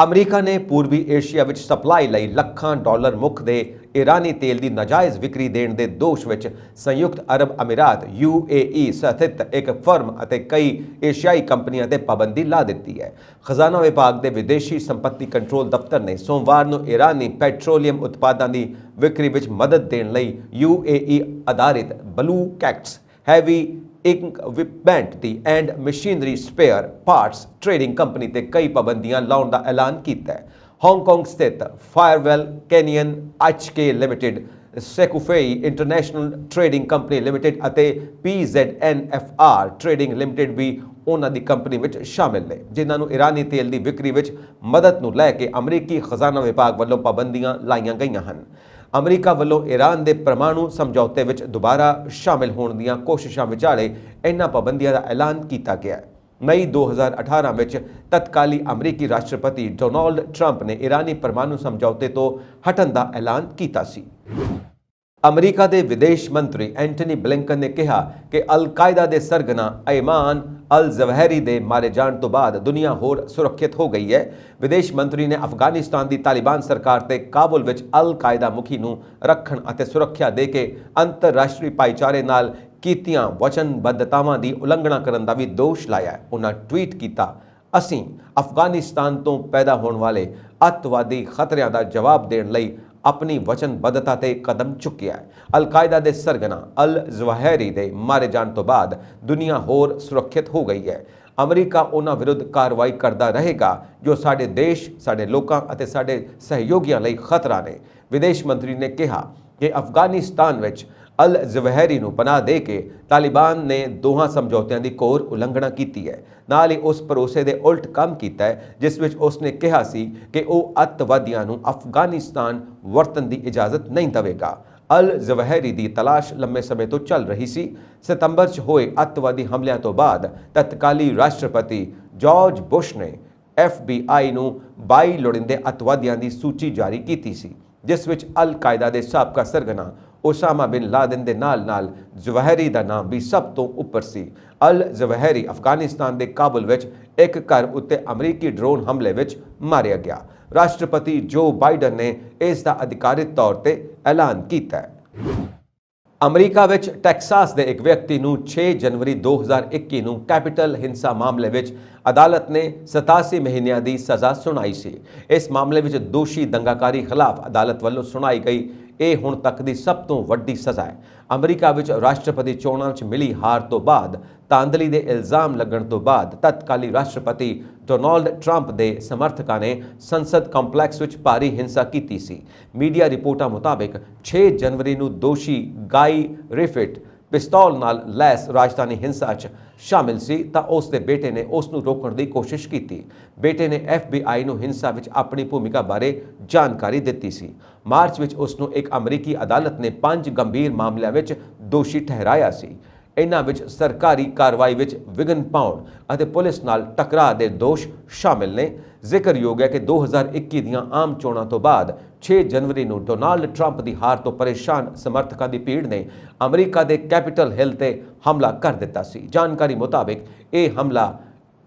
ਅਮਰੀਕਾ ਨੇ ਪੂਰਬੀ ਏਸ਼ੀਆ ਵਿੱਚ ਸਪਲਾਈ ਲਈ ਲੱਖਾਂ ਡਾਲਰ ਮੁੱਖ ਦੇ ਈਰਾਨੀ ਤੇਲ ਦੀ ਨਾਜਾਇਜ਼ ਵਿਕਰੀ ਦੇਣ ਦੇ ਦੋਸ਼ ਵਿੱਚ ਸੰਯੁਕਤ ਅਰਬ ਅਮੀਰਾਤ UAE ਸਥਿਤ ਇੱਕ ਫਰਮ ਅਤੇ ਕਈ ਏਸ਼ੀਆਈ ਕੰਪਨੀਆਂ ਤੇ ਪਾਬੰਦੀ ਲਾ ਦਿੱਤੀ ਹੈ। ਖਜ਼ਾਨਾ ਵਿਭਾਗ ਦੇ ਵਿਦੇਸ਼ੀ ਸੰਪਤੀ ਕੰਟਰੋਲ ਦਫ਼ਤਰ ਨੇ ਸੋਮਵਾਰ ਨੂੰ ਈਰਾਨੀ ਪੈਟਰੋਲੀਅਮ ਉਤਪਾਦਾਂ ਦੀ ਵਿਕਰੀ ਵਿੱਚ ਮਦਦ ਦੇਣ ਲਈ UAE ਆਧਾਰਿਤ blue cats heavy equipment the and machinery spare parts trading company ਤੇ ਕਈ ਪਾਬੰਦੀਆਂ ਲਾਉਣ ਦਾ ਐਲਾਨ ਕੀਤਾ ਹੈ। ਹਾਂਗਕਾਂਗ ਸਥਿਤ ਫਾਇਰਵੈਲ ਕੈਨੀਅਨ HK ਲਿਮਿਟਿਡ, ਸੈਕੂਫੇਈ ਇੰਟਰਨੈਸ਼ਨਲ ਟ੍ਰੇਡਿੰਗ ਕੰਪਨੀ ਲਿਮਿਟਿਡ ਅਤੇ PZNFR ਟ੍ਰੇਡਿੰਗ ਲਿਮਿਟਿਡ ਵੀ ਉਹਨਾਂ ਦੀ ਕੰਪਨੀ ਵਿੱਚ ਸ਼ਾਮਿਲ ਨੇ, ਜਿਨ੍ਹਾਂ ਨੂੰ ਈਰਾਨੀ ਤੇਲ ਦੀ ਵਿਕਰੀ ਵਿੱਚ ਮਦਦ ਨੂੰ ਲੈ ਕੇ ਅਮਰੀਕੀ ਖਜ਼ਾਨਾ ਵਿਭਾਗ ਵੱਲੋਂ ਪਾਬੰਦੀਆਂ ਲਾਈਆਂ ਗਈਆਂ ਹਨ। ਅਮਰੀਕਾ ਵੱਲੋਂ ਈਰਾਨ ਦੇ ਪਰਮਾਣੂ ਸਮਝੌਤੇ ਵਿੱਚ ਦੁਬਾਰਾ ਸ਼ਾਮਿਲ ਹੋਣ ਦੀਆਂ ਕੋਸ਼ਿਸ਼ਾਂ ਵਿਚਾਲੇ ਇਹਨਾਂ ਪਾਬੰਦੀਆਂ ਦਾ ਐਲਾਨ ਕੀਤਾ ਗਿਆ ਹੈ। ਮਈ 2018 ਵਿੱਚ ਤਤਕਾਲੀ ਅਮਰੀਕੀ ਰਾਸ਼ਟਰਪਤੀ ਡੋਨਾਲਡ ਟਰੰਪ ਨੇ ਈਰਾਨੀ ਪਰਮਾਣੂ ਸਮਝੌਤੇ ਤੋਂ ਹਟਣ ਦਾ ਐਲਾਨ ਕੀਤਾ ਸੀ। ਅਮਰੀਕਾ ਦੇ ਵਿਦੇਸ਼ ਮੰਤਰੀ ਐਂਟਨੀ ਬਲਿੰਕਨ ਨੇ ਕਿਹਾ ਕਿ ਅਲ-ਕਾਇਦਾ ਦੇ ਸਰਗਨਾ ਅਯਮਾਨ ਅਲ-ਜ਼ਵਹਿਰੀ ਦੇ ਮਾਰੇ ਜਾਣ ਤੋਂ ਬਾਅਦ ਦੁਨੀਆ ਹੋਰ ਸੁਰੱਖਿਅਤ ਹੋ ਗਈ ਹੈ। ਵਿਦੇਸ਼ ਮੰਤਰੀ ਨੇ ਅਫਗਾਨਿਸਤਾਨ ਦੀ ਤਾਲਿਬਾਨ ਸਰਕਾਰ ਤੇ ਕਾਬੁਲ ਵਿੱਚ ਅਲ-ਕਾਇਦਾ ਮੁਖੀ ਨੂੰ ਰੱਖਣ ਅਤੇ ਸੁਰੱਖਿਆ ਦੇ ਕੇ ਅੰਤਰਰਾਸ਼ਟਰੀ ਭਾਈਚਾਰੇ ਨਾਲ ਕੀਤੀਆਂ ਵਚਨਬੱਧਤਾਵਾਂ ਦੀ ਉਲੰਘਣਾ ਕਰਨ ਦਾ ਵੀ ਦੋਸ਼ ਲਾਇਆ। ਉਹਨਾਂ ਟਵੀਟ ਕੀਤਾ, ਅਸੀਂ ਅਫਗਾਨਿਸਤਾਨ ਤੋਂ ਪੈਦਾ ਹੋਣ ਵਾਲੇ ਅੱਤਵਾਦੀ ਖਤਰਿਆਂ ਦਾ ਜਵਾਬ ਦੇਣ ਲਈ ਆਪਣੀ ਵਚਨਬੱਧਤਾ ਤੇ ਕਦਮ ਚੁੱਕਿਆ ਹੈ। ਅਲ-ਕਾਇਦਾ ਦੇ ਸਰਗਨਾ ਅਲ-ਜ਼ਵਾਹਿਰੀ ਦੇ ਮਾਰੇ ਜਾਣ ਤੋਂ ਬਾਅਦ ਦੁਨੀਆ ਹੋਰ ਸੁਰੱਖਿਅਤ ਹੋ ਗਈ ਹੈ। ਅਮਰੀਕਾ ਉਹਨਾਂ ਵਿਰੁੱਧ ਕਾਰਵਾਈ ਕਰਦਾ ਰਹੇਗਾ ਜੋ ਸਾਡੇ ਦੇਸ਼, ਸਾਡੇ ਲੋਕਾਂ ਅਤੇ ਸਾਡੇ ਸਹਿਯੋਗੀਆਂ ਲਈ ਖਤਰਾ ਨੇ। ਵਿਦੇਸ਼ ਮੰਤਰੀ ਨੇ ਕਿਹਾ ਕਿ ਅਫਗਾਨਿਸਤਾਨ ਵਿੱਚ ਅਲ-ਜ਼ਵਾਹਿਰੀ ਨੂੰ ਪਨਾਹ ਦੇ ਕੇ ਤਾਲਿਬਾਨ ਨੇ ਦੋਹਾਂ ਸਮਝੌਤਿਆਂ ਦੀ ਘੋਰ ਉਲੰਘਣਾ ਕੀਤੀ ਹੈ। ਨਾਲ ਹੀ ਉਸ ਭਰੋਸੇ ਦੇ ਉਲਟ ਕੰਮ ਕੀਤਾ ਹੈ ਜਿਸ ਵਿੱਚ ਉਸਨੇ ਕਿਹਾ ਸੀ ਕਿ ਉਹ ਅੱਤਵਾਦੀਆਂ ਨੂੰ ਅਫਗਾਨਿਸਤਾਨ ਵਰਤਣ ਦੀ ਇਜਾਜ਼ਤ ਨਹੀਂ ਦੇਵੇਗਾ। ਅਲ-ਜ਼ਵਾਹਿਰੀ ਦੀ ਤਲਾਸ਼ ਲੰਮੇ ਸਮੇਂ ਤੋਂ ਚੱਲ ਰਹੀ ਸੀ। ਸਤੰਬਰ 'ਚ ਹੋਏ ਅੱਤਵਾਦੀ ਹਮਲਿਆਂ ਤੋਂ ਬਾਅਦ ਤਤਕਾਲੀ ਰਾਸ਼ਟਰਪਤੀ ਜਾਰਜ ਬੁਸ਼ ਨੇ FBI ਨੂੰ 22 ਲੋੜੀਂਦੇ ਅੱਤਵਾਦੀਆਂ ਦੀ ਸੂਚੀ ਜਾਰੀ ਕੀਤੀ ਸੀ, ਜਿਸ ਵਿੱਚ ਅਲ-ਕਾਇਦਾ ਦੇ ਸਾਬਕਾ ਸਰਗਨਾ ਉਸਾਮਾ ਬਿਨ ਲਾਦਨ ਦੇ ਨਾਲ-ਨਾਲ ਜ਼ਵਾਹਿਰੀ ਦਾ ਨਾਮ ਵੀ ਸਭ ਤੋਂ ਉੱਪਰ ਸੀ। ਅਲ-ਜ਼ਵਾਹਿਰੀ ਅਫਗਾਨਿਸਤਾਨ ਦੇ ਕਾਬੁਲ ਵਿੱਚ ਇੱਕ ਘਰ ਉੱਤੇ ਅਮਰੀਕੀ ਡਰੋਨ ਹਮਲੇ ਵਿੱਚ ਮਾਰਿਆ ਗਿਆ। ਰਾਸ਼ਟਰਪਤੀ ਜੋ ਬਾਈਡਨ ਨੇ ਇਸ ਦਾ ਅਧਿਕਾਰਿਤ ਤੌਰ ਤੇ ਐਲਾਨ ਕੀਤਾ ਹੈ। ਅਮਰੀਕਾ ਵਿੱਚ ਟੈਕਸਾਸ ਦੇ ਇੱਕ ਵਿਅਕਤੀ ਨੂੰ 6 ਜਨਵਰੀ 2021 ਨੂੰ ਕੈਪੀਟਲ ਹਿੰਸਾ ਮਾਮਲੇ ਵਿੱਚ ਅਦਾਲਤ ਨੇ 87 ਮਹੀਨਿਆਂ ਦੀ ਸਜ਼ਾ ਸੁਣਾਈ ਸੀ। ਇਸ ਮਾਮਲੇ ਵਿੱਚ ਦੋਸ਼ੀ ਦੰਗਾਕਾਰੀ ਖਿਲਾਫ ਅਦਾਲਤ ਵੱਲੋਂ ਸੁਣਾਈ ਗਈ ਇਹ ਹੁਣ ਤੱਕ ਦੀ ਸਭ ਤੋਂ ਵੱਡੀ ਸਜ਼ਾ ਹੈ। ਅਮਰੀਕਾ ਵਿੱਚ ਰਾਸ਼ਟਰਪਤੀ ਚੋਣਾਂ 'ਚ ਮਿਲੀ ਹਾਰ ਤੋਂ ਬਾਅਦ ਧਾਂਦਲੀ ਦੇ ਇਲਜ਼ਾਮ ਲੱਗਣ ਤੋਂ ਬਾਅਦ ਤਤਕਾਲੀ ਰਾਸ਼ਟਰਪਤੀ ਡੋਨਾਲਡ ਟਰੰਪ ਦੇ ਸਮਰਥਕਾਂ ਨੇ ਸੰਸਦ ਕੰਪਲੈਕਸ ਵਿੱਚ ਭਾਰੀ ਹਿੰਸਾ ਕੀਤੀ ਸੀ। ਮੀਡੀਆ ਰਿਪੋਰਟਾਂ ਮੁਤਾਬਕ 6 ਜਨਵਰੀ ਨੂੰ ਦੋਸ਼ੀ ਗਾਈ ਰਿਫਿਟ ਪਿਸਤੌਲ ਨਾਲ ਲੈਸ ਰਾਜਧਾਨੀ ਹਿੰਸਾ 'ਚ ਸ਼ਾਮਿਲ ਸੀ ਤਾਂ ਉਸ ਦੇ ਬੇਟੇ ਨੇ ਉਸ ਨੂੰ ਰੋਕਣ ਦੀ ਕੋਸ਼ਿਸ਼ ਕੀਤੀ। ਬੇਟੇ ਨੇ FBI ਨੂੰ ਹਿੰਸਾ ਵਿੱਚ ਆਪਣੀ ਭੂਮਿਕਾ ਬਾਰੇ ਜਾਣਕਾਰੀ ਦਿੱਤੀ ਸੀ। ਮਾਰਚ ਵਿੱਚ ਉਸ ਨੂੰ ਇੱਕ ਅਮਰੀਕੀ ਅਦਾਲਤ ਨੇ 5 ਗੰਭੀਰ ਮਾਮਲਿਆਂ ਵਿੱਚ ਦੋਸ਼ੀ ਠਹਿਰਾਇਆ ਸੀ। ਇਨ੍ਹਾਂ ਵਿੱਚ ਸਰਕਾਰੀ ਕਾਰਵਾਈ ਵਿੱਚ ਵਿਘਨ ਪਾਉਣ ਅਤੇ ਪੁਲਿਸ ਨਾਲ ਟਕਰਾਅ ਦੇ ਦੋਸ਼ ਸ਼ਾਮਿਲ ਨੇ। ਜ਼ਿਕਰਯੋਗ ਹੈ ਕਿ 2021 ਦੀਆਂ ਆਮ ਚੋਣਾਂ ਤੋਂ ਬਾਅਦ 6 ਜਨਵਰੀ ਨੂੰ ਡੋਨਾਲਡ ਟਰੰਪ ਦੀ ਹਾਰ ਤੋਂ ਪਰੇਸ਼ਾਨ ਸਮਰਥਕਾਂ ਦੀ ਭੀੜ ਨੇ ਅਮਰੀਕਾ ਦੇ ਕੈਪੀਟਲ ਹਿੱਲ ਤੇ ਹਮਲਾ ਕਰ ਦਿੱਤਾ ਸੀ। ਜਾਣਕਾਰੀ ਮੁਤਾਬਕ ਇਹ ਹਮਲਾ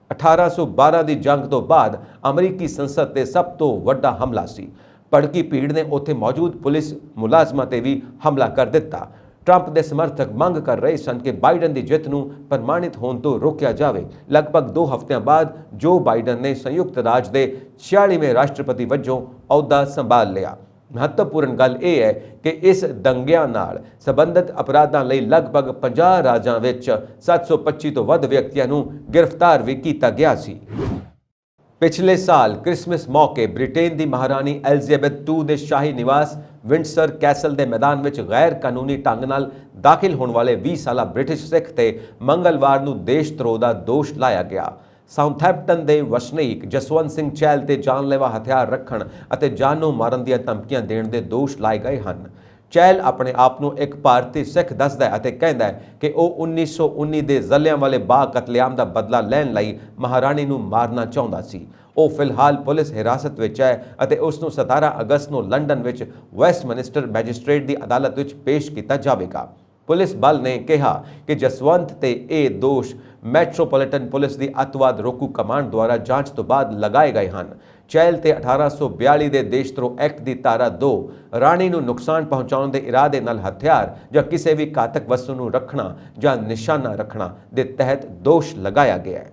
1812 ਦੀ ਜੰਗ ਤੋਂ ਬਾਅਦ ਅਮਰੀਕੀ ਸੰਸਦ ਤੇ ਸਭ ਤੋਂ ਵੱਡਾ ਹਮਲਾ ਸੀ। ਭੜਕੀ ਭੀੜ ਨੇ ਉੱਥੇ ਮੌਜੂਦ ਪੁਲਿਸ ਮੁਲਾਜ਼ਮਾਂ ਤੇ ਵੀ ਹਮਲਾ ਕਰ ਦਿੱਤਾ। ਟਰੰਪ ਦੇ ਸਮਰਥਕ ਮੰਗ ਕਰ ਰਹੇ ਸਨ ਕਿ ਬਾਈਡਨ ਦੀ ਜਿੱਤ ਨੂੰ ਪ੍ਰਮਾਣਿਤ ਹੋਣ ਤੋਂ ਰੋਕਿਆ ਜਾਵੇ। ਲਗਭਗ 2 ਹਫ਼ਤਿਆਂ ਬਾਅਦ ਜੋ ਬਾਈਡਨ ਨੇ ਸੰਯੁਕਤ ਰਾਜ ਦੇ 46ਵੇਂ ਰਾਸ਼ਟਰਪਤੀ ਵਜੋਂ ਅਹੁਦਾ ਸੰਭਾਲ ਲਿਆ। ਮਹੱਤਵਪੂਰਨ ਗੱਲ ਇਹ ਹੈ ਕਿ ਇਸ ਦੰਗਿਆਂ ਨਾਲ ਸੰਬੰਧਿਤ ਅਪਰਾਧਾਂ ਲਈ ਲਗਭਗ 50 ਰਾਜਾਂ ਵਿੱਚ 725 ਤੋਂ ਵੱਧ ਵਿਅਕਤੀਆਂ ਨੂੰ ਗ੍ਰਿਫਤਾਰ ਵੀ ਕੀਤਾ ਗਿਆ ਸੀ। ਪਿਛਲੇ ਸਾਲ ਕ੍ਰਿਸਮਸ ਮੌਕੇ ਬ੍ਰਿਟੇਨ ਦੀ ਮਹਾਰਾਣੀ ਐਲਿਜ਼ਾਬੈਥ II ਦੇ ਸ਼ਾਹੀ ਨਿਵਾਸ ਵਿੰਡਸਰ ਕੈਸਲ ਦੇ ਮੈਦਾਨ ਵਿੱਚ ਗੈਰ ਕਾਨੂੰਨੀ ਢੰਗ ਨਾਲ ਦਾਖਲ ਹੋਣ ਵਾਲੇ 20 ਸਾਲਾ ਬ੍ਰਿਟਿਸ਼ ਸਿੱਖ ਤੇ ਮੰਗਲਵਾਰ ਨੂੰ ਦੇਸ਼ ਧਰੋਹ ਦਾ ਦੋਸ਼ ਲਾਇਆ ਗਿਆ। ਸਾਊਥਹੈਂਪਟਨ ਦੇ ਵਸਨੀਕ ਜਸਵੰਤ ਸਿੰਘ ਚਹਿਲ ਤੇ ਜਾਨਲੇਵਾ ਹਥਿਆਰ ਰੱਖਣ ਅਤੇ ਜਾਨੋਂ ਮਾਰਨ ਦੀਆਂ ਧਮਕੀਆਂ ਦੇਣ ਦੇ ਦੋਸ਼ ਲਾਏ ਗਏ ਹਨ। ਚਹਿਲ ਆਪਣੇ ਆਪ ਨੂੰ ਇੱਕ ਭਾਰਤੀ ਸਿੱਖ ਦੱਸਦਾ ਹੈ ਅਤੇ ਕਹਿੰਦਾ ਹੈ ਕਿ ਉਹ 1919 ਦੇ ਜ਼ਲਿਆਂਵਾਲੇ ਬਾਗ ਕਤਲੇਆਮ ਦਾ ਬਦਲਾ ਲੈਣ ਲਈ ਮਹਾਰਾਣੀ ਨੂੰ ਮਾਰਨਾ ਚਾਹੁੰਦਾ ਸੀ। ਉਹ ਫਿਲਹਾਲ ਪੁਲਿਸ ਹਿਰਾਸਤ ਵਿੱਚ ਹੈ ਅਤੇ ਉਸ ਨੂੰ 17 ਅਗਸਤ ਨੂੰ ਲੰਡਨ ਵਿੱਚ ਵੈਸਟਮਿਨਿਸਟਰ ਮੈਜਿਸਟ੍ਰੇਟ ਦੀ ਅਦਾਲਤ ਵਿੱਚ ਪੇਸ਼ ਕੀਤਾ ਜਾਵੇਗਾ। ਪੁਲਿਸ ਬਲ ਨੇ ਕਿਹਾ ਕਿ ਜਸਵੰਤ ਤੇ ਇਹ ਦੋਸ਼ ਮੈਟਰੋਪੋਲੀਟਨ ਪੁਲਿਸ ਦੀ ਅੱਤਵਾਦ ਰੋਕੂ ਕਮਾਂਡ ਦੁਆਰਾ ਜਾਂਚ ਤੋਂ ਬਾਅਦ ਲਗਾਏ ਗਏ ਹਨ। ਚਹਿਲ ਤੇ 1842 ਦੇ ਦੇਸ਼ ਧਰੋਹ ਐਕਟ ਦੀ ਧਾਰਾ 2 ਰਾਣੀ ਨੂੰ ਨੁਕਸਾਨ ਪਹੁੰਚਾਉਣ ਦੇ ਇਰਾਦੇ ਨਾਲ ਹਥਿਆਰ ਜਾਂ ਕਿਸੇ ਵੀ ਘਾਤਕ ਵਸਤੂ ਨੂੰ ਰੱਖਣਾ ਜਾਂ ਨਿਸ਼ਾਨਾ ਰੱਖਣਾ ਦੇ ਤਹਿਤ ਦੋਸ਼ ਲਗਾਇਆ ਗਿਆ ਹੈ।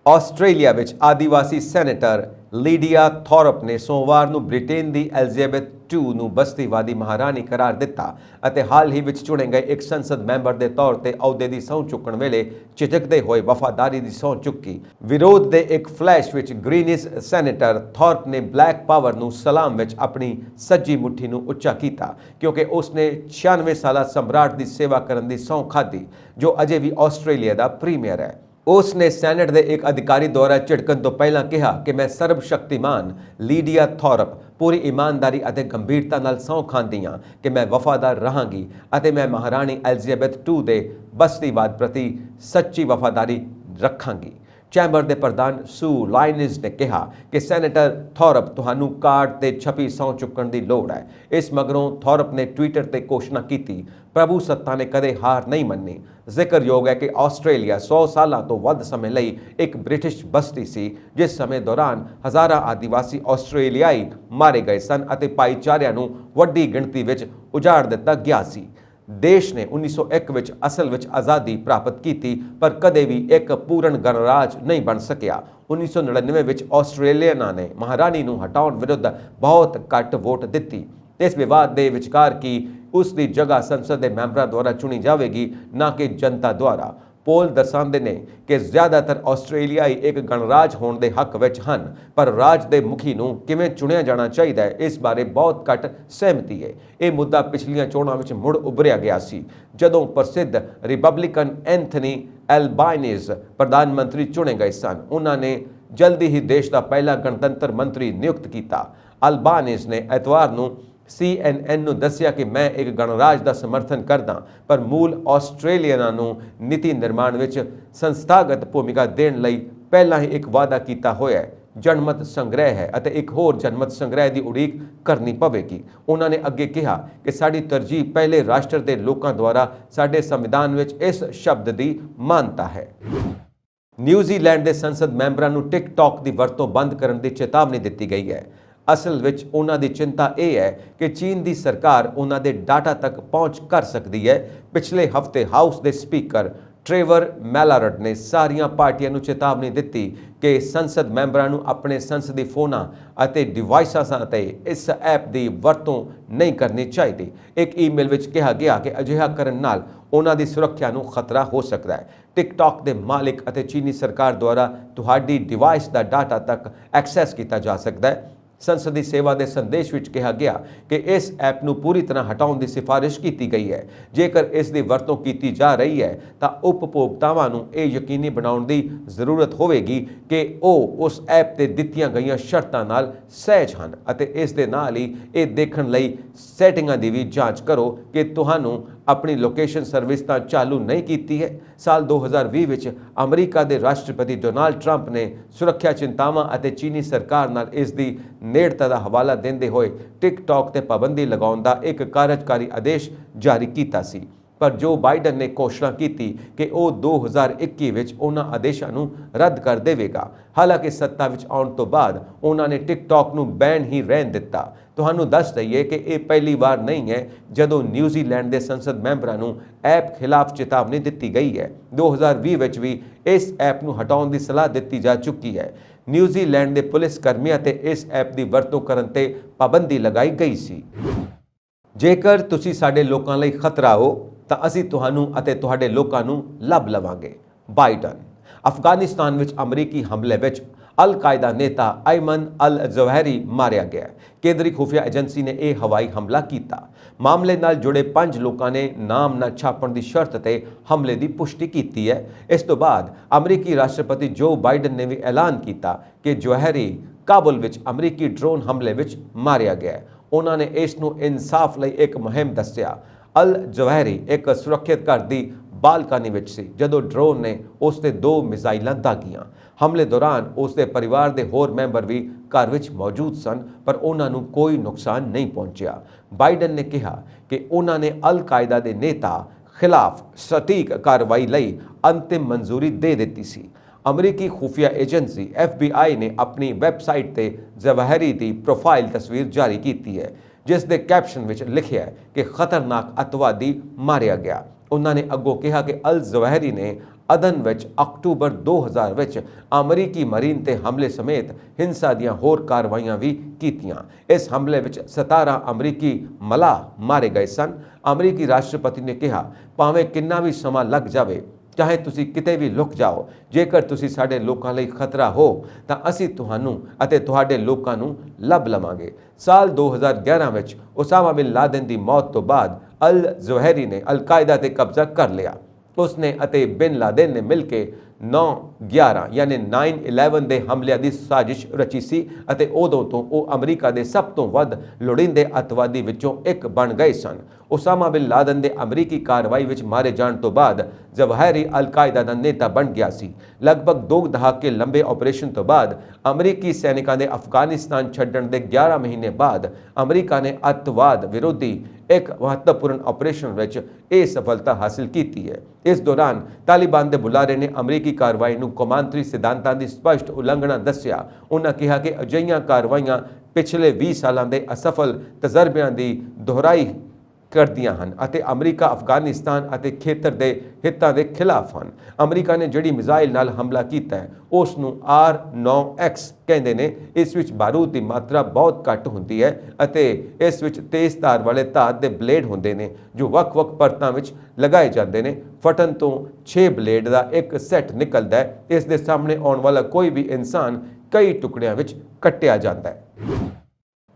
ਆਸਟ੍ਰੇਲੀਆ ਵਿੱਚ ਆਦੀਵਾਸੀ ਸੈਨੇਟਰ ਲੀਡੀਆ ਥੋਰਪ ਨੇ ਸੋਮਵਾਰ ਨੂੰ ਬ੍ਰਿਟੇਨ ਦੀ ਐਲਿਜ਼ਾਬੈਥ II ਨੂੰ ਬਸਤੀਵਾਦੀ ਮਹਾਰਾਣੀ ਕਰਾਰ ਦਿੱਤਾ ਅਤੇ ਹਾਲ ਹੀ ਵਿੱਚ ਚੁਣੇ ਗਏ ਇੱਕ ਸੰਸਦ ਮੈਂਬਰ ਦੇ ਤੌਰ ਤੇ ਅਹੁਦੇ ਦੀ ਸਹੁੰ ਚੁੱਕਣ ਵੇਲੇ ਝਿਜਕਦੇ ਹੋਏ ਵਫਾਦਾਰੀ ਦੀ ਸਹੁੰ ਚੁੱਕੀ। ਵਿਰੋਧ ਦੇ ਇੱਕ ਫਲੈਸ਼ ਵਿੱਚ ਗ੍ਰੀਨਿਸ ਸੈਨੇਟਰ ਥੋਰਪ ਨੇ ਬਲੈਕ ਪਾਵਰ ਨੂੰ ਸਲਾਮ ਵਿੱਚ ਆਪਣੀ ਸੱਜੀ ਮੁੱਠੀ ਨੂੰ ਉੱਚਾ ਕੀਤਾ ਕਿਉਂਕਿ ਉਸਨੇ 96 ਸਾਲਾ ਸਮਰਾਟ ਦੀ ਸੇਵਾ ਕਰਨ ਦੀ ਸਹੁੰ ਖਾਧੀ ਜੋ ਅਜੇ ਵੀ ਆਸਟ੍ਰੇਲੀਆ ਦਾ ਪ੍ਰੀਮੀਅਰ ਹੈ। ਉਸ ਨੇ ਸੈਨੇਟ ਦੇ ਇੱਕ ਅਧਿਕਾਰੀ ਦੁਆਰਾ ਝਿੜਕਣ ਤੋਂ ਪਹਿਲਾਂ ਕਿਹਾ ਕਿ ਮੈਂ ਸਰਬ ਸ਼ਕਤੀਮਾਨ ਲੀਡੀਆ ਥੋਰਪ ਪੂਰੀ ਇਮਾਨਦਾਰੀ ਅਤੇ ਗੰਭੀਰਤਾ ਨਾਲ ਸਹੁੰ ਖਾਂਦੀ ਹਾਂ ਕਿ ਮੈਂ ਵਫਾਦਾਰ ਰਹਾਂਗੀ ਅਤੇ ਮੈਂ ਮਹਾਰਾਣੀ ਐਲਿਜ਼ਾਬੈਥ II ਦੇ ਬਸਤੀਵਾਦ ਪ੍ਰਤੀ ਸੱਚੀ ਵਫਾਦਾਰੀ ਰੱਖਾਂਗੀ। ਚੈਂਬਰ ਦੇ ਪ੍ਰਧਾਨ ਸੂ ਲਾਇਨਜ਼ ਨੇ ਕਿਹਾ ਕਿ ਸੈਨੇਟਰ ਥੋਰਪ ਤੁਹਾਨੂੰ ਕਾਰਡ ਤੇ ਛਪੀ ਸਹੁੰ ਚੁੱਕਣ ਦੀ ਲੋੜ ਹੈ। ਇਸ ਮਗਰੋਂ ਥੋਰਪ ਨੇ ਟਵਿੱਟਰ ਤੇ ਘੋਸ਼ਣਾ ਕੀਤੀ, ਪ੍ਰਭੂ ਸੱਤਾ ਨੇ ਕਦੇ ਹਾਰ ਨਹੀਂ ਮੰਨੀ। ਜ਼ਿਕਰਯੋਗ ਹੈ ਕਿ ਆਸਟ੍ਰੇਲੀਆ 100 ਸਾਲਾਂ ਤੋਂ ਵੱਧ ਸਮੇਂ ਲਈ ਇੱਕ ਬ੍ਰਿਟਿਸ਼ ਬਸਤੀ ਸੀ ਜਿਸ ਸਮੇਂ ਦੌਰਾਨ ਹਜ਼ਾਰਾਂ ਆਦੀਵਾਸੀ ਆਸਟ੍ਰੇਲੀਆਈ ਮਾਰੇ ਗਏ ਸਨ ਅਤੇ ਭਾਈਚਾਰਿਆਂ ਨੂੰ ਵੱਡੀ ਗਿਣਤੀ ਵਿੱਚ ਉਜਾੜ ਦਿੱਤਾ ਗਿਆ ਸੀ। ਦੇਸ਼ ਨੇ 1901 ਵਿੱਚ ਅਸਲ ਵਿੱਚ ਆਜ਼ਾਦੀ ਪ੍ਰਾਪਤ ਕੀਤੀ ਪਰ ਕਦੇ ਵੀ ਇੱਕ ਪੂਰਨ ਗਣਰਾਜ ਨਹੀਂ ਬਣ ਸਕਿਆ। 1999 ਵਿੱਚ ਆਸਟ੍ਰੇਲੀਅਨਾਂ ਨੇ ਮਹਾਰਾਣੀ ਨੂੰ ਹਟਾਉਣ ਵਿਰੁੱਧ ਬਹੁਤ ਘੱਟ ਵੋਟ ਦਿੱਤੀ। ਇਸ ਵਿਵਾਦ ਦੇ ਵਿਚਕਾਰ ਕੀ ਉਸ ਦੀ ਜਗ੍ਹਾ ਸੰਸਦ ਦੇ ਮੈਂਬਰਾਂ ਦੁਆਰਾ ਚੁਣੀ ਜਾਵੇਗੀ ਨਾ ਕਿ ਜਨਤਾ ਦੁਆਰਾ। ਪੋਲ ਦਰਸਾਉਂਦੇ ਨੇ ਕਿ ਜ਼ਿਆਦਾਤਰ ਆਸਟ੍ਰੇਲੀਆਈ ਇੱਕ ਗਣਰਾਜ ਹੋਣ ਦੇ ਹੱਕ ਵਿੱਚ ਹਨ ਪਰ ਰਾਜ ਦੇ ਮੁਖੀ ਨੂੰ ਕਿਵੇਂ ਚੁਣਿਆ ਜਾਣਾ ਚਾਹੀਦਾ ਹੈ ਇਸ ਬਾਰੇ ਬਹੁਤ ਘੱਟ ਸਹਿਮਤੀ ਹੈ। ਇਹ ਮੁੱਦਾ ਪਿਛਲੀਆਂ ਚੋਣਾਂ ਵਿੱਚ ਮੁੜ ਉੱਭਰਿਆ ਗਿਆ ਸੀ ਜਦੋਂ ਪ੍ਰਸਿੱਧ ਰਿਪਬਲਿਕਨ ਐਂਥਨੀ ਐਲਬਾਨੀਜ਼ ਪ੍ਰਧਾਨ ਮੰਤਰੀ ਚੁਣੇ ਗਏ ਸਨ। ਉਹਨਾਂ ਨੇ ਜਲਦੀ ਹੀ ਦੇਸ਼ ਦਾ ਪਹਿਲਾ ਗਣਤੰਤਰ ਮੰਤਰੀ ਨਿਯੁਕਤ ਕੀਤਾ। ਐਲਬਾਨੀਜ਼ ਨੇ ਐਤਵਾਰ ਨੂੰ CNN ਨੂੰ ਦੱਸਿਆ ਕਿ ਮੈਂ ਇੱਕ ਗਣਰਾਜ ਦਾ ਸਮਰਥਨ ਕਰਦਾ ਪਰ ਮੂਲ ਆਸਟ੍ਰੇਲੀਅਨਾਂ ਨੂੰ ਨੀਤੀ ਨਿਰਮਾਣ ਵਿੱਚ ਸੰਸਥਾਗਤ ਭੂਮਿਕਾ ਦੇਣ ਲਈ ਪਹਿਲਾਂ ਹੀ ਇੱਕ ਵਾਅਦਾ ਕੀਤਾ ਹੋਇਆ ਹੈ। ਜਨਮਤ ਸੰਗ੍ਰਹਿ ਹੈ ਅਤੇ ਇੱਕ ਹੋਰ ਜਨਮਤ ਸੰਗ੍ਰਹਿ ਦੀ ਉਡੀਕ ਕਰਨੀ ਪਵੇਗੀ। ਉਹਨਾਂ ਨੇ ਅੱਗੇ ਕਿਹਾ ਕਿ ਸਾਡੀ ਤਰਜੀਹ ਪਹਿਲੇ ਰਾਸ਼ਟਰ ਦੇ ਲੋਕਾਂ ਦੁਆਰਾ ਸਾਡੇ ਸੰਵਿਧਾਨ ਵਿੱਚ ਇਸ ਸ਼ਬਦ ਦੀ ਮਾਨਤਾ ਹੈ। ਨਿਊਜ਼ੀਲੈਂਡ ਦੇ ਸੰਸਦ ਮੈਂਬਰਾਂ ਨੂੰ ਟਿਕਟੌਕ ਦੀ ਵਰਤੋਂ ਬੰਦ ਕਰਨ ਦੀ ਚੇਤਾਵਨੀ ਦਿੱਤੀ ਗਈ ਹੈ। ਅਸਲ ਵਿੱਚ ਉਹਨਾਂ ਦੀ ਚਿੰਤਾ ਇਹ ਹੈ ਕਿ ਚੀਨ ਦੀ ਸਰਕਾਰ ਉਹਨਾਂ ਦੇ ਡਾਟਾ ਤੱਕ ਪਹੁੰਚ ਕਰ ਸਕਦੀ ਹੈ। ਪਿਛਲੇ ਹਫ਼ਤੇ ਹਾਊਸ ਦੇ ਸਪੀਕਰ ਟ੍ਰੇਵਰ ਮੈਲਾਰਡ ਨੇ ਸਾਰੀਆਂ ਪਾਰਟੀਆਂ ਨੂੰ ਚੇਤਾਵਨੀ ਦਿੱਤੀ ਕਿ ਸੰਸਦ ਮੈਂਬਰਾਂ ਨੂੰ ਆਪਣੇ ਸੰਸਦੀ ਫੋਨਾਂ ਅਤੇ ਡਿਵਾਈਸਾਂ ਤੇ ਇਸ ਐਪ ਦੀ ਵਰਤੋਂ ਨਹੀਂ ਕਰਨੀ ਚਾਹੀਦੀ। ਇੱਕ ਈਮੇਲ ਵਿੱਚ ਕਿਹਾ ਗਿਆ ਕਿ ਅਜਿਹਾ ਕਰਨ ਨਾਲ ਉਹਨਾਂ ਦੀ ਸੁਰੱਖਿਆ ਨੂੰ ਖਤਰਾ ਹੋ ਸਕਦਾ ਹੈ। ਟਿਕਟੌਕ ਦੇ ਮਾਲਿਕ ਅਤੇ ਚੀਨੀ ਸਰਕਾਰ ਦੁਆਰਾ ਤੁਹਾਡੀ ਡਿਵਾਈਸ ਦਾ ਡਾਟਾ ਤੱਕ ਐਕਸੈਸ ਕੀਤਾ ਜਾ ਸਕਦਾ ਹੈ। ਸੰਸਦੀ ਸੇਵਾ ਦੇ ਸੰਦੇਸ਼ ਵਿੱਚ ਕਿਹਾ ਗਿਆ ਕਿ ਇਸ ਐਪ ਨੂੰ ਪੂਰੀ ਤਰ੍ਹਾਂ ਹਟਾਉਣ ਦੀ ਸਿਫਾਰਿਸ਼ ਕੀਤੀ ਗਈ ਹੈ। ਜੇਕਰ ਇਸ ਦੀ ਵਰਤੋਂ ਕੀਤੀ ਜਾ ਰਹੀ ਹੈ ਤਾਂ ਉਪਭੋਗਤਾਵਾਂ ਨੂੰ ਇਹ ਯਕੀਨੀ ਬਣਾਉਣ ਦੀ ਜ਼ਰੂਰਤ ਹੋਵੇਗੀ ਕਿ ਉਹ ਉਸ ਐਪ ਤੇ ਦਿੱਤੀਆਂ ਗਈਆਂ ਸ਼ਰਤਾਂ ਨਾਲ ਸਹਿਜ ਹਨ ਅਤੇ ਇਸ ਦੇ ਨਾਲ ਹੀ ਇਹ ਦੇਖਣ ਲਈ ਸੈਟਿੰਗਾਂ ਦੀ ਵੀ ਜਾਂਚ ਕਰੋ ਕਿ ਤੁਹਾਨੂੰ ਆਪਣੀ ਲੋਕੇਸ਼ਨ ਸਰਵਿਸ ਤਾਂ ਚਾਲੂ ਨਹੀਂ ਕੀਤੀ ਹੈ। ਸਾਲ 2020 ਵਿੱਚ ਅਮਰੀਕਾ ਦੇ ਰਾਸ਼ਟਰਪਤੀ ਡੋਨਾਲਡ ਟਰੰਪ ਨੇ ਸੁਰੱਖਿਆ ਚਿੰਤਾਵਾਂ ਅਤੇ ਚੀਨੀ ਸਰਕਾਰ ਨਾਲ ਇਸ ਦੀ ਨੇੜਤਾ ਦਾ ਹਵਾਲਾ ਦਿੰਦੇ ਹੋਏ ਟਿਕਟੌਕ ਤੇ ਪਾਬੰਦੀ ਲਗਾਉਣ ਦਾ ਇੱਕ ਕਾਰਜਕਾਰੀ ਆਦੇਸ਼ ਜਾਰੀ ਕੀਤਾ ਸੀ। ਪਰ ਜੋ ਬਾਈਡਨ ਨੇ ਘੋਸ਼ਣਾ ਕੀਤੀ ਕਿ ਉਹ 2021 ਵਿੱਚ ਉਹਨਾਂ ਆਦੇਸ਼ਾਂ ਨੂੰ ਰੱਦ ਕਰ ਦੇਵੇਗਾ। ਹਾਲਾਂਕਿ ਸੱਤਾ ਵਿੱਚ ਆਉਣ ਤੋਂ ਬਾਅਦ ਉਹਨਾਂ ਨੇ ਟਿਕਟੌਕ ਨੂੰ ਬੈਨ ਹੀ ਰਹਿਣ ਦਿੱਤਾ। ਤੁਹਾਨੂੰ ਦੱਸ ਦਈਏ ਕਿ ਇਹ ਪਹਿਲੀ ਵਾਰ ਨਹੀਂ ਹੈ ਜਦੋਂ ਨਿਊਜ਼ੀਲੈਂਡ ਦੇ ਸੰਸਦ ਮੈਂਬਰਾਂ ਨੂੰ ਐਪ ਖਿਲਾਫ ਚੇਤਾਵਨੀ ਦਿੱਤੀ ਗਈ ਹੈ। 2020 ਵਿੱਚ ਵੀ ਇਸ ਐਪ ਨੂੰ ਹਟਾਉਣ ਦੀ ਸਲਾਹ ਦਿੱਤੀ ਜਾ ਚੁੱਕੀ ਹੈ। ਨਿਊਜ਼ੀਲੈਂਡ ਦੇ ਪੁਲਿਸ ਕਰਮੀਆਂ ਤੇ ਇਸ ਐਪ ਦੀ ਵਰਤੋਂ ਕਰਨ ਤੇ ਪਾਬੰਦੀ ਲਗਾਈ ਗਈ ਸੀ। ਜੇਕਰ ਤੁਸੀਂ ਸਾਡੇ ਲੋਕਾਂ ਲਈ ਖਤਰਾ ਹੋ ਤਾਂ ਅਸੀਂ ਤੁਹਾਨੂੰ ਅਤੇ ਤੁਹਾਡੇ ਲੋਕਾਂ ਨੂੰ ਲੱਭ ਲਵਾਂਗੇ। ਬਾਈਡਨ। ਅਫਗਾਨਿਸਤਾਨ ਵਿੱਚ ਅਮਰੀਕੀ ਹਮਲੇ ਵਿੱਚ ਅਲ-ਕਾਇਦਾ ਨੇਤਾ ਅਯਮਨ ਅਲ-ਜ਼ਵਾਹਿਰੀ ਮਾਰਿਆ ਗਿਆ। ਕੇਂਦਰੀ ਖੁਫੀਆ ਏਜੰਸੀ ਨੇ ਇਹ ਹਵਾਈ ਹਮਲਾ ਕੀਤਾ। ਮਾਮਲੇ ਨਾਲ ਜੁੜੇ 5 ਲੋਕਾਂ ਨੇ ਨਾਮ ਨਾ ਛਾਪਣ ਦੀ ਸ਼ਰਤ ਤੇ ਹਮਲੇ ਦੀ ਪੁਸ਼ਟੀ ਕੀਤੀ ਹੈ। ਇਸ ਤੋਂ ਬਾਅਦ ਅਮਰੀਕੀ ਰਾਸ਼ਟਰਪਤੀ ਜੋ ਬਾਈਡਨ ਨੇ ਵੀ ਐਲਾਨ ਕੀਤਾ ਕਿ ਜ਼ਵਾਹਿਰੀ ਕਾਬੁਲ ਵਿੱਚ ਅਮਰੀਕੀ ਡਰੋਨ ਹਮਲੇ ਵਿੱਚ ਮਾਰਿਆ ਗਿਆ। ਉਹਨਾਂ ਨੇ ਇਸ ਨੂੰ ਇਨਸਾਫ ਲਈ ਇੱਕ ਮੁਹਿੰਮ ਦੱਸਿਆ। ਅਲ-ਜ਼ਵਾਹਿਰੀ ਇੱਕ ਸੁਰੱਖਿਅਤ ਘਰ ਦੀ ਬਾਲਕਨੀ ਵਿੱਚ ਸੀ ਜਦੋਂ ਡਰੋਨ ਨੇ ਉਸ ਤੇ 2 ਮਿਜ਼ਾਈਲਾਂ ਦਾਗੀਆਂ। ਹਮਲੇ ਦੌਰਾਨ ਉਸ ਦੇ ਪਰਿਵਾਰ ਦੇ ਹੋਰ ਮੈਂਬਰ ਵੀ ਘਰ ਵਿੱਚ ਮੌਜੂਦ ਸਨ ਪਰ ਉਹਨਾਂ ਨੂੰ ਕੋਈ ਨੁਕਸਾਨ ਨਹੀਂ ਪਹੁੰਚਿਆ। ਬਾਈਡਨ ਨੇ ਕਿਹਾ ਕਿ ਉਹਨਾਂ ਨੇ ਅਲ-ਕਾਇਦਾ ਦੇ ਨੇਤਾ ਖਿਲਾਫ ਸਟੀਕ ਕਾਰਵਾਈ ਲਈ ਅੰਤਿਮ ਮਨਜ਼ੂਰੀ ਦੇ ਦਿੱਤੀ ਸੀ। ਅਮਰੀਕੀ ਖੁਫੀਆ ਏਜੰਸੀ FBI ਨੇ ਆਪਣੀ ਵੈਬਸਾਈਟ ਤੇ ਜ਼ਵਾਹਿਰੀ ਦੀ ਪ੍ਰੋਫਾਈਲ ਤਸਵੀਰ ਜਾਰੀ ਕੀਤੀ ਹੈ ਜਿਸ ਦੇ ਕੈਪਸ਼ਨ ਵਿੱਚ ਲਿਖਿਆ ਹੈ ਕਿ ਖਤਰਨਾਕ ਅੱਤਵਾਦੀ ਮਾਰਿਆ ਗਿਆ। ਉਹਨਾਂ ਨੇ ਅੱਗੋਂ ਕਿਹਾ ਕਿ ਅਲ-ਜ਼ਵਾਹਿਰੀ ਨੇ ਅਦਨ ਵਿੱਚ ਅਕਤੂਬਰ 2000 ਵਿੱਚ ਅਮਰੀਕੀ ਮਰੀਨ ਤੇ ਹਮਲੇ ਸਮੇਤ ਹਿੰਸਾ ਦੀਆਂ ਹੋਰ ਕਾਰਵਾਈਆਂ ਵੀ ਕੀਤੀਆਂ। ਇਸ ਹਮਲੇ ਵਿੱਚ 17 ਅਮਰੀਕੀ ਮਲਾਹ ਮਾਰੇ ਗਏ ਸਨ। ਅਮਰੀਕੀ ਰਾਸ਼ਟਰਪਤੀ ਨੇ ਕਿਹਾ, ਭਾਵੇਂ ਕਿੰਨਾ ਵੀ ਸਮਾਂ ਲੱਗ ਜਾਵੇ, ਚਾਹੇ ਤੁਸੀਂ ਕਿਤੇ ਵੀ ਲੁਕ ਜਾਓ, ਜੇਕਰ ਤੁਸੀਂ ਸਾਡੇ ਲੋਕਾਂ ਲਈ ਖਤਰਾ ਹੋ ਤਾਂ ਅਸੀਂ ਤੁਹਾਨੂੰ ਅਤੇ ਤੁਹਾਡੇ ਲੋਕਾਂ ਨੂੰ ਲੱਭ ਲਵਾਂਗੇ। ਸਾਲ 2011 ਵਿੱਚ ਉਸਾਮਾ ਬਿਨ ਲਾਦਨ ਦੀ ਮੌਤ ਤੋਂ ਬਾਅਦ ਅਲ-ਜ਼ਵਾਹਿਰੀ ਨੇ ਅਲ-ਕਾਇਦਾ ਤੇ ਕਬਜ਼ਾ ਕਰ ਲਿਆ। ਉਸਨੇ ਅਤੇ ਬਿਨ ਲਾਦਨ ਨੇ ਮਿਲ ਕੇ 9/11 ਯਾਨੀ 9/11 ਦੇ ਹਮਲਿਆਂ ਦੀ ਸਾਜ਼ਿਸ਼ ਰਚੀ ਸੀ ਅਤੇ ਉਦੋਂ ਤੋਂ ਉਹ ਅਮਰੀਕਾ ਦੇ ਸਭ ਤੋਂ ਵੱਧ ਲੋੜੀਂਦੇ ਅੱਤਵਾਦੀ ਵਿੱਚੋਂ ਇੱਕ ਬਣ ਗਏ ਸਨ। ਉਸਾਮਾ ਬਿਨ ਲਾਦਨ ਦੇ ਅਮਰੀਕੀ ਕਾਰਵਾਈ ਵਿੱਚ ਮਾਰੇ ਜਾਣ ਤੋਂ ਬਾਅਦ ਜ਼ਵਾਹਿਰੀ ਅਲ-ਕਾਇਦਾ ਦਾ ਨੇਤਾ ਬਣ ਗਿਆ ਸੀ। ਲਗਭਗ 2 ਦਹਾਕੇ ਲੰਬੇ ਆਪਰੇਸ਼ਨ ਤੋਂ ਬਾਅਦ ਅਮਰੀਕੀ ਸੈਨਿਕਾਂ ਦੇ ਅਫਗਾਨਿਸਤਾਨ ਛੱਡਣ ਦੇ 11 ਮਹੀਨੇ ਬਾਅਦ ਅਮਰੀਕਾ ਨੇ ਅੱਤਵਾਦ ਵਿਰੋਧੀ ਇੱਕ ਮਹੱਤਵਪੂਰਨ ਆਪਰੇਸ਼ਨ ਵਿੱਚ ਇਹ ਸਫਲਤਾ ਹਾਸਲ ਕੀਤੀ ਹੈ। ਇਸ ਦੌਰਾਨ ਤਾਲਿਬਾਨ ਦੇ ਬੁਲਾਰੇ ਨੇ ਅਮਰੀਕੀ ਕਾਰਵਾਈ ਨੂੰ ਕੌਮਾਂਤਰੀ ਸਿਧਾਂਤਾਂ ਦੀ ਸਪਸ਼ਟ ਉਲੰਘਣਾ ਦੱਸਿਆ। ਉਹਨਾਂ ਕਿਹਾ ਕਿ ਅਜਿਹੀਆਂ ਕਾਰਵਾਈਆਂ ਪਿਛਲੇ 20 ਸਾਲਾਂ ਦੇ ਅਸਫਲ ਤਜਰਬਿਆਂ ਦੀ ਦੁਹਰਾਈ ਕਰਦੀਆਂ ਹਨ ਅਤੇ ਅਮਰੀਕਾ ਅਫਗਾਨਿਸਤਾਨ ਅਤੇ ਖੇਤਰ ਦੇ ਹਿੱਤਾਂ ਦੇ ਖਿਲਾਫ ਹਨ। ਅਮਰੀਕਾ ਨੇ ਜਿਹੜੀ ਮਿਜ਼ਾਈਲ ਨਾਲ ਹਮਲਾ ਕੀਤਾ ਹੈ ਉਸ ਨੂੰ R9X ਕਹਿੰਦੇ ਨੇ। ਇਸ ਵਿੱਚ ਬਾਰੂਦ ਦੀ ਮਾਤਰਾ ਬਹੁਤ ਘੱਟ ਹੁੰਦੀ ਹੈ ਅਤੇ ਇਸ ਵਿੱਚ ਤੇਜ਼ ਧਾਰ ਵਾਲੇ ਧਾਤ ਦੇ ਬਲੇਡ ਹੁੰਦੇ ਨੇ ਜੋ ਵੱਖ-ਵੱਖ ਪਰਤਾਂ ਵਿੱਚ ਲਗਾਏ ਜਾਂਦੇ ਨੇ। ਫਟਣ ਤੋਂ 6 ਬਲੇਡ ਦਾ ਇੱਕ ਸੈੱਟ ਨਿਕਲਦਾ ਹੈ। ਇਸ ਦੇ ਸਾਹਮਣੇ ਆਉਣ ਵਾਲਾ ਕੋਈ ਵੀ ਇਨਸਾਨ ਕਈ ਟੁਕੜਿਆਂ ਵਿੱਚ ਕੱਟਿਆ ਜਾਂਦਾ ਹੈ।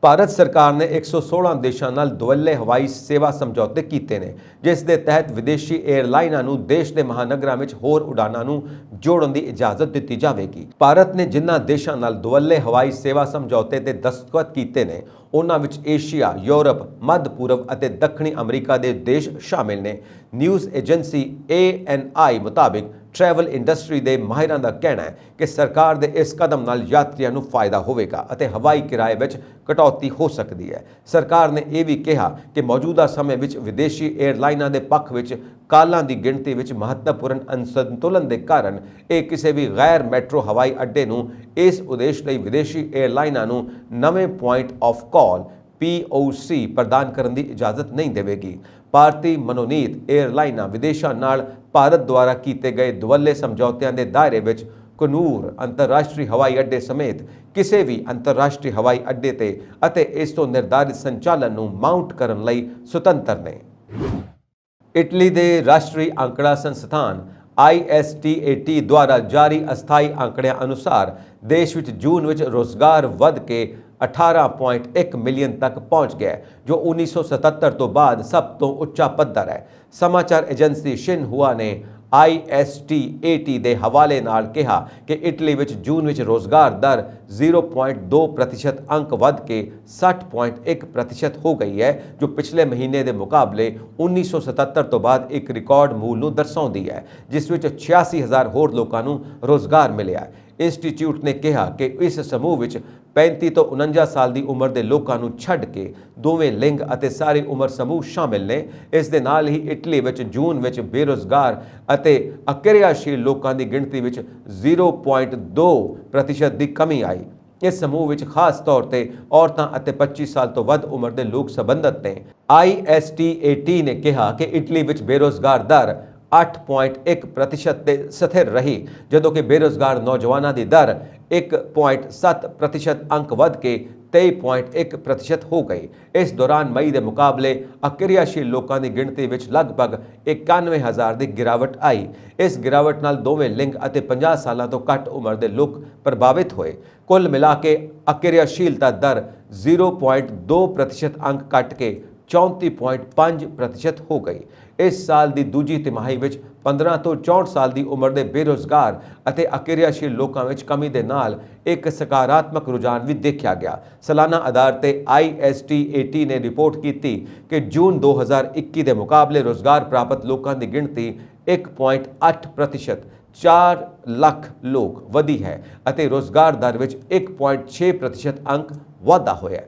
ਭਾਰਤ ਸਰਕਾਰ ਨੇ 116 ਦੇਸ਼ਾਂ ਨਾਲ ਦੁਵੱਲੇ ਹਵਾਈ ਸੇਵਾ ਸਮਝੌਤੇ ਕੀਤੇ ਨੇ ਜਿਸ ਦੇ ਤਹਿਤ ਵਿਦੇਸ਼ੀ ਏਅਰਲਾਈਨਾਂ ਨੂੰ ਦੇਸ਼ ਦੇ ਮਹਾਨਗਰਾਂ ਵਿੱਚ ਹੋਰ ਉਡਾਨਾਂ ਨੂੰ ਜੋੜਨ ਦੀ ਇਜਾਜ਼ਤ ਦਿੱਤੀ ਜਾਵੇਗੀ। ਭਾਰਤ ਨੇ ਜਿਨ੍ਹਾਂ ਦੇਸ਼ਾਂ ਨਾਲ ਦੁਵੱਲੇ ਹਵਾਈ ਸੇਵਾ ਸਮਝੌਤੇ ਤੇ ਦਸਤਖਤ ਕੀਤੇ ਨੇ ਉਹਨਾਂ ਵਿੱਚ ਏਸ਼ੀਆ, ਯੂਰਪ, ਮੱਧ ਪੂਰਬ ਅਤੇ ਦੱਖਣੀ ਅਮਰੀਕਾ ਦੇ ਦੇਸ਼ ਸ਼ਾਮਿਲ ਨੇ। ਨਿਊਜ਼ ਏਜੰਸੀ ANI ਮੁਤਾਬਿਕ ਟਰੈਵਲ ਇੰਡਸਟਰੀ ਦੇ ਮਾਹਿਰਾਂ ਦਾ ਕਹਿਣਾ ਹੈ ਕਿ ਸਰਕਾਰ ਦੇ ਇਸ ਕਦਮ ਨਾਲ ਯਾਤਰੀਆਂ ਨੂੰ ਫਾਇਦਾ ਹੋਵੇਗਾ ਅਤੇ ਹਵਾਈ ਕਿਰਾਏ ਵਿੱਚ ਕਟੌਤੀ ਹੋ ਸਕਦੀ ਹੈ। ਸਰਕਾਰ ਨੇ ਇਹ ਵੀ ਕਿਹਾ ਕਿ ਮੌਜੂਦਾ ਸਮੇਂ ਵਿੱਚ ਵਿਦੇਸ਼ੀ ਏਅਰਲਾਈਨਾਂ ਦੇ ਪੱਖ ਵਿੱਚ ਕਾਲਾਂ ਦੀ ਗਿਣਤੀ ਵਿੱਚ ਮਹੱਤਵਪੂਰਨ ਅਸੰਤੁਲਨ ਦੇ ਕਾਰਨ ਇਹ ਕਿਸੇ ਵੀ ਗੈਰ ਮੈਟਰੋ ਹਵਾਈ ਅੱਡੇ ਨੂੰ ਇਸ ਉਦੇਸ਼ ਲਈ ਵਿਦੇਸ਼ੀ ਏਅਰਲਾਈਨਾਂ ਨੂੰ ਨਵੇਂ ਪੁਆਇੰਟ ਆਫ ਕਾਲ POC ਪ੍ਰਦਾਨ ਕਰਨ ਦੀ ਇਜਾਜ਼ਤ ਨਹੀਂ ਦੇਵੇਗੀ। ਭਾਰਤੀ ਮਨੋਨੀਤ ਏਅਰਲਾਈਨਾਂ ਵਿਦੇਸ਼ਾਂ ਨਾਲ ਭਾਰਤ ਦੁਆਰਾ ਕੀਤੇ ਗਏ ਦੁਵੱਲੇ ਸਮਝੌਤਿਆਂ ਦੇ ਦਾਇਰੇ ਵਿੱਚ ਕਨੂਰ ਅੰਤਰਰਾਸ਼ਟਰੀ ਹਵਾਈ ਅੱਡੇ ਸਮੇਤ ਕਿਸੇ ਵੀ ਅੰਤਰਰਾਸ਼ਟਰੀ ਹਵਾਈ ਅੱਡੇ ਤੇ ਅਤੇ ਇਸ ਤੋਂ ਨਿਰਧਾਰਿਤ ਸੰਚਾਲਨ ਨੂੰ ਮਾਊਂਟ ਕਰਨ ਲਈ ਸੁਤੰਤਰ ਨੇ। ਇਟਲੀ ਦੇ ਰਾਸ਼ਟਰੀ ਅੰਕੜਾ ਸੰਸਥਾਨ ISTAT ਦੁਆਰਾ ਜਾਰੀ ਅਸਥਾਈ ਅੰਕੜਿਆਂ ਅਨੁਸਾਰ ਦੇਸ਼ ਵਿੱਚ ਜੂਨ ਵਿੱਚ ਰੋਜ਼ਗਾਰ ਵੱਧ ਕੇ 18.1 ਮਿਲੀਅਨ ਤੱਕ ਪਹੁੰਚ ਗਿਆ, ਜੋ 1977 ਤੋਂ ਬਾਅਦ ਸਭ ਤੋਂ ਉੱਚਾ ਪੱਧਰ ਹੈ। ਸਮਾਚਾਰ ਏਜੰਸੀ ਸ਼ਿਨਹੁਆ ਨੇ ISTAT ਦੇ ਹਵਾਲੇ ਨਾਲ ਕਿਹਾ ਕਿ ਇਟਲੀ ਵਿੱਚ ਜੂਨ ਵਿੱਚ ਰੋਜ਼ਗਾਰ ਦਰ 0.2% ਅੰਕ ਵੱਧ ਕੇ 60.1% ਹੋ ਗਈ ਹੈ, ਜੋ ਪਿਛਲੇ ਮਹੀਨੇ ਦੇ ਮੁਕਾਬਲੇ 1977 ਤੋਂ ਬਾਅਦ ਇੱਕ ਰਿਕਾਰਡ ਮੂਲ ਨੂੰ ਦਰਸਾਉਂਦੀ ਹੈ, ਜਿਸ ਵਿੱਚ 86,000 ਹੋਰ ਲੋਕਾਂ ਨੂੰ ਰੋਜ਼ਗਾਰ ਮਿਲਿਆ। ਇੰਸਟੀਚਿਊਟ ਨੇ ਕਿਹਾ ਕਿ ਇਸ ਸਮੂਹ ਵਿੱਚ 35 ਤੋਂ 49 ਸਾਲ ਦੀ ਉਮਰ ਦੇ ਲੋਕਾਂ ਨੂੰ ਛੱਡ ਕੇ ਦੋਵੇਂ ਲਿੰਗ ਅਤੇ ਸਾਰੇ ਉਮਰ ਸਮੂਹ ਸ਼ਾਮਿਲ ਨੇ। ਇਸ ਦੇ ਨਾਲ ਹੀ ਇਟਲੀ ਵਿੱਚ ਜੂਨ ਵਿੱਚ ਬੇਰੁਜ਼ਗਾਰ ਅਤੇ ਅਕਿਰਿਆਸ਼ੀਲ ਲੋਕਾਂ ਦੀ ਗਿਣਤੀ ਵਿੱਚ 0.2% ਦੀ ਕਮੀ ਆਈ। ਇਸ ਸਮੂਹ ਵਿੱਚ ਖਾਸ ਤੌਰ ਤੇ ਔਰਤਾਂ ਅਤੇ 25 ਸਾਲ ਤੋਂ ਵੱਧ ਉਮਰ ਦੇ ਲੋਕ ਸੰਬੰਧਿਤ ਨੇ। ISTAT ਨੇ ਕਿਹਾ ਕਿ ਇਟਲੀ ਵਿੱਚ ਬੇਰੁਜ਼ਗਾਰ ਦਰ 8.1% ਤੇ ਸਥਿਰ ਰਹੀ, ਜਦੋਂ ਕਿ ਬੇਰੁਜ਼ਗਾਰ ਨੌਜਵਾਨਾਂ ਦੀ ਦਰ 1.7% ਅੰਕ ਵੱਧ ਕੇ 23.1% ਹੋ ਗਈ। ਇਸ ਦੌਰਾਨ ਮਈ ਦੇ ਮੁਕਾਬਲੇ ਅਕਿਰਿਆਸ਼ੀਲ ਲੋਕਾਂ ਦੀ ਗਿਣਤੀ ਵਿੱਚ ਲਗਭਗ 91,000 ਦੀ ਗਿਰਾਵਟ ਆਈ। ਇਸ ਗਿਰਾਵਟ ਨਾਲ ਦੋਵੇਂ ਲਿੰਗ ਅਤੇ 50 ਸਾਲਾਂ ਤੋਂ ਘੱਟ ਉਮਰ ਦੇ ਲੋਕ ਪ੍ਰਭਾਵਿਤ ਹੋਏ। ਕੁੱਲ ਮਿਲਾ ਕੇ ਅਕਿਰਿਆਸ਼ੀਲਤਾ ਦਰ 0.2% ਅੰਕ ਘਟ ਕੇ 34.5% ਹੋ ਗਈ। ਇਸ ਸਾਲ ਦੀ ਦੂਜੀ ਤਿਮਾਹੀ ਵਿੱਚ 15 ਤੋਂ 64 ਸਾਲ ਦੀ ਉਮਰ ਦੇ ਬੇਰੁਜ਼ਗਾਰ ਅਤੇ ਅਕਿਰਿਆਸ਼ੀਲ ਲੋਕਾਂ ਵਿੱਚ ਕਮੀ ਦੇ ਨਾਲ ਇੱਕ ਸਕਾਰਾਤਮਕ ਰੁਝਾਨ ਵੀ ਦੇਖਿਆ ਗਿਆ। ਸਾਲਾਨਾ ਆਧਾਰ ਤੇ ISTAT ਨੇ ਰਿਪੋਰਟ ਕੀਤੀ ਕਿ ਜੂਨ 2021 ਦੇ ਮੁਕਾਬਲੇ ਰੋਜ਼ਗਾਰ ਪ੍ਰਾਪਤ ਲੋਕਾਂ ਦੀ ਗਿਣਤੀ 1.8% 4 ਲੱਖ ਲੋਕ ਵਧੀ ਹੈ ਅਤੇ ਰੋਜ਼ਗਾਰ ਦਰ ਵਿੱਚ 1.6% ਅੰਕ ਵਾਧਾ ਹੋਇਆ ਹੈ।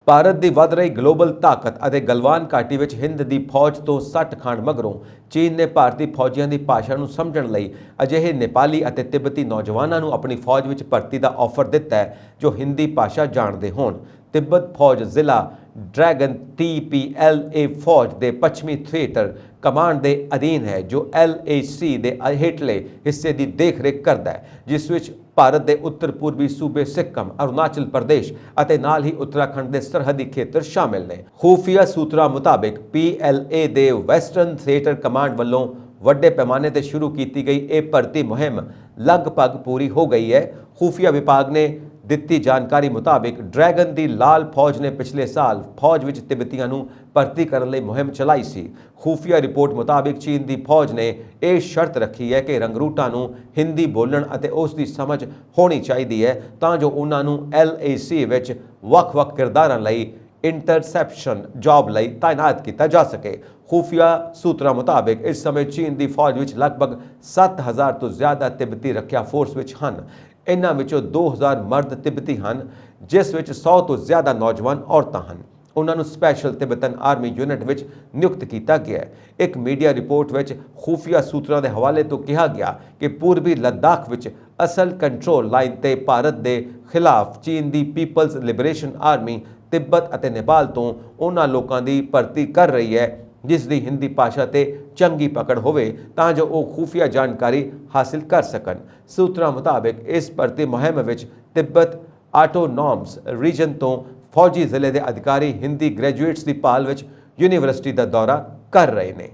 ਭਾਰਤ ਦੀ ਵੱਧ ਰਹੀ ਗਲੋਬਲ ਤਾਕਤ ਅਤੇ ਗਲਵਾਨ ਘਾਟੀ ਵਿੱਚ ਹਿੰਦ ਦੀ ਫੌਜ ਤੋਂ ਸੱਟ ਖਾਣ ਮਗਰੋਂ ਚੀਨ ਨੇ ਭਾਰਤੀ ਫੌਜੀਆਂ ਦੀ ਭਾਸ਼ਾ ਨੂੰ ਸਮਝਣ ਲਈ ਅਜਿਹੇ ਨੇਪਾਲੀ ਅਤੇ ਤਿੱਬਤੀ ਨੌਜਵਾਨਾਂ ਨੂੰ ਆਪਣੀ ਫੌਜ ਵਿੱਚ ਭਰਤੀ ਦਾ ਆਫਰ ਦਿੱਤਾ ਹੈ ਜੋ ਹਿੰਦੀ ਭਾਸ਼ਾ ਜਾਣਦੇ ਹੋਣ। ਤਿੱਬਤ ਫੌਜ ਜ਼ਿਲ੍ਹਾ ਡਰੈਗਨ TPLA ਫੌਜ ਦੇ ਪੱਛਮੀ ਥੀਏਟਰ ਕਮਾਂਡ ਦੇ ਅਧੀਨ ਹੈ, ਜੋ LAC ਦੇ ਹੇਠਲੇ ਹਿੱਸੇ ਦੀ ਦੇਖਰੇਖ ਕਰਦਾ ਹੈ, ਜਿਸ ਵਿੱਚ ਭਾਰਤ ਦੇ ਉੱਤਰ ਪੂਰਬੀ ਸੂਬੇ ਸਿੱਕਮ, ਅਰੁਣਾਚਲ ਪ੍ਰਦੇਸ਼ ਅਤੇ ਨਾਲ ਹੀ ਉੱਤਰਾਖੰਡ ਦੇ ਸਰਹੱਦੀ ਖੇਤਰ ਸ਼ਾਮਿਲ ਨੇ। ਖੂਫੀਆ ਸੂਤਰਾਂ ਮੁਤਾਬਿਕ PLA ਦੇ ਵੈਸਟਰਨ ਥੀਏਟਰ ਕਮਾਂਡ ਵੱਲੋਂ ਵੱਡੇ ਪੈਮਾਨੇ ਤੇ ਸ਼ੁਰੂ ਕੀਤੀ ਗਈ ਇਹ ਭਰਤੀ ਮੁਹਿੰਮ ਲਗਭਗ ਪੂਰੀ ਹੋ ਗਈ ਹੈ। ਖੂਫੀਆ ਵਿਭਾਗ ਨੇ ਦਿੱਤੀ ਜਾਣਕਾਰੀ ਮੁਤਾਬਿਕ ਡਰੈਗਨ ਦੀ ਲਾਲ ਫੌਜ ਨੇ ਪਿਛਲੇ ਸਾਲ ਫੌਜ ਵਿੱਚ ਤਿੱਬਤੀਆਂ ਨੂੰ ਭਰਤੀ ਕਰਨ ਲਈ ਮੁਹਿੰਮ ਚਲਾਈ ਸੀ। ਖੂਫੀਆ ਰਿਪੋਰਟ ਮੁਤਾਬਿਕ ਚੀਨ ਦੀ ਫੌਜ ਨੇ ਇਹ ਸ਼ਰਤ ਰੱਖੀ ਹੈ ਕਿ ਰੰਗਰੂਟਾਂ ਨੂੰ ਹਿੰਦੀ ਬੋਲਣ ਅਤੇ ਉਸ ਦੀ ਸਮਝ ਹੋਣੀ ਚਾਹੀਦੀ ਹੈ ਤਾਂ ਜੋ ਉਹਨਾਂ ਨੂੰ LAC ਵਿੱਚ ਵੱਖ-ਵੱਖ ਕਿਰਦਾਰਾਂ ਲਈ ਇੰਟਰਸੈਪਸ਼ਨ ਜੌਬ ਲਈ ਤਾਇਨਾਤ ਕੀਤਾ ਜਾ ਸਕੇ। ਖੂਫੀਆ ਸੂਤਰਾਂ ਮੁਤਾਬਿਕ ਇਸ ਸਮੇਂ ਚੀਨ ਦੀ ਫੌਜ ਵਿੱਚ ਲਗਭਗ 7,000 ਤੋਂ ਜ਼ਿਆਦਾ ਤਿੱਬਤੀ ਰੱਖਿਆ ਫੋਰਸ ਵਿੱਚ ਹਨ। ਇਨ੍ਹਾਂ ਵਿੱਚੋਂ 2,000 ਮਰਦ ਤਿੱਬਤੀ ਹਨ, ਜਿਸ ਵਿੱਚ 100 ਤੋਂ ਜ਼ਿਆਦਾ ਨੌਜਵਾਨ ਔਰਤਾਂ ਹਨ। ਉਹਨਾਂ ਨੂੰ ਸਪੈਸ਼ਲ ਤਿੱਬਤਨ ਆਰਮੀ ਯੂਨਿਟ ਵਿੱਚ ਨਿਯੁਕਤ ਕੀਤਾ ਗਿਆ ਹੈ। ਇੱਕ ਮੀਡੀਆ ਰਿਪੋਰਟ ਵਿੱਚ ਖੂਫੀਆ ਸੂਤਰਾਂ ਦੇ ਹਵਾਲੇ ਤੋਂ ਕਿਹਾ ਗਿਆ ਕਿ ਪੂਰਬੀ ਲੱਦਾਖ ਵਿੱਚ ਅਸਲ ਕੰਟਰੋਲ ਲਾਈਨ ਤੇ ਭਾਰਤ ਦੇ ਖਿਲਾਫ ਚੀਨ ਦੀ ਪੀਪਲਜ਼ ਲਿਬਰੇਸ਼ਨ ਆਰਮੀ ਤਿੱਬਤ ਅਤੇ ਨੇਪਾਲ ਤੋਂ ਉਹਨਾਂ ਲੋਕਾਂ ਦੀ ਭਰਤੀ ਕਰ ਰਹੀ ਹੈ ਜਿਸ ਦੀ ਹਿੰਦੀ ਭਾਸ਼ਾ ਤੇ ਚੰਗੀ ਪਕੜ ਹੋਵੇ ਤਾਂ ਜੋ ਉਹ ਖੂਫੀਆ ਜਾਣਕਾਰੀ ਹਾਸਿਲ ਕਰ ਸਕਣ। ਸੂਤਰਾਂ ਮੁਤਾਬਿਕ ਇਸ ਭਰਤੀ ਮੁਹਿੰਮ ਵਿੱਚ ਤਿੱਬਤ ਆਟੋਨੋਮਸ ਰੀਜਨ ਤੋਂ ਫੌਜੀ ਜ਼ਿਲ੍ਹੇ ਦੇ ਅਧਿਕਾਰੀ ਹਿੰਦੀ ਗ੍ਰੈਜੂਏਟਸ ਦੀ ਭਾਲ ਵਿੱਚ ਯੂਨੀਵਰਸਿਟੀ ਦਾ ਦੌਰਾ ਕਰ ਰਹੇ ਨੇ।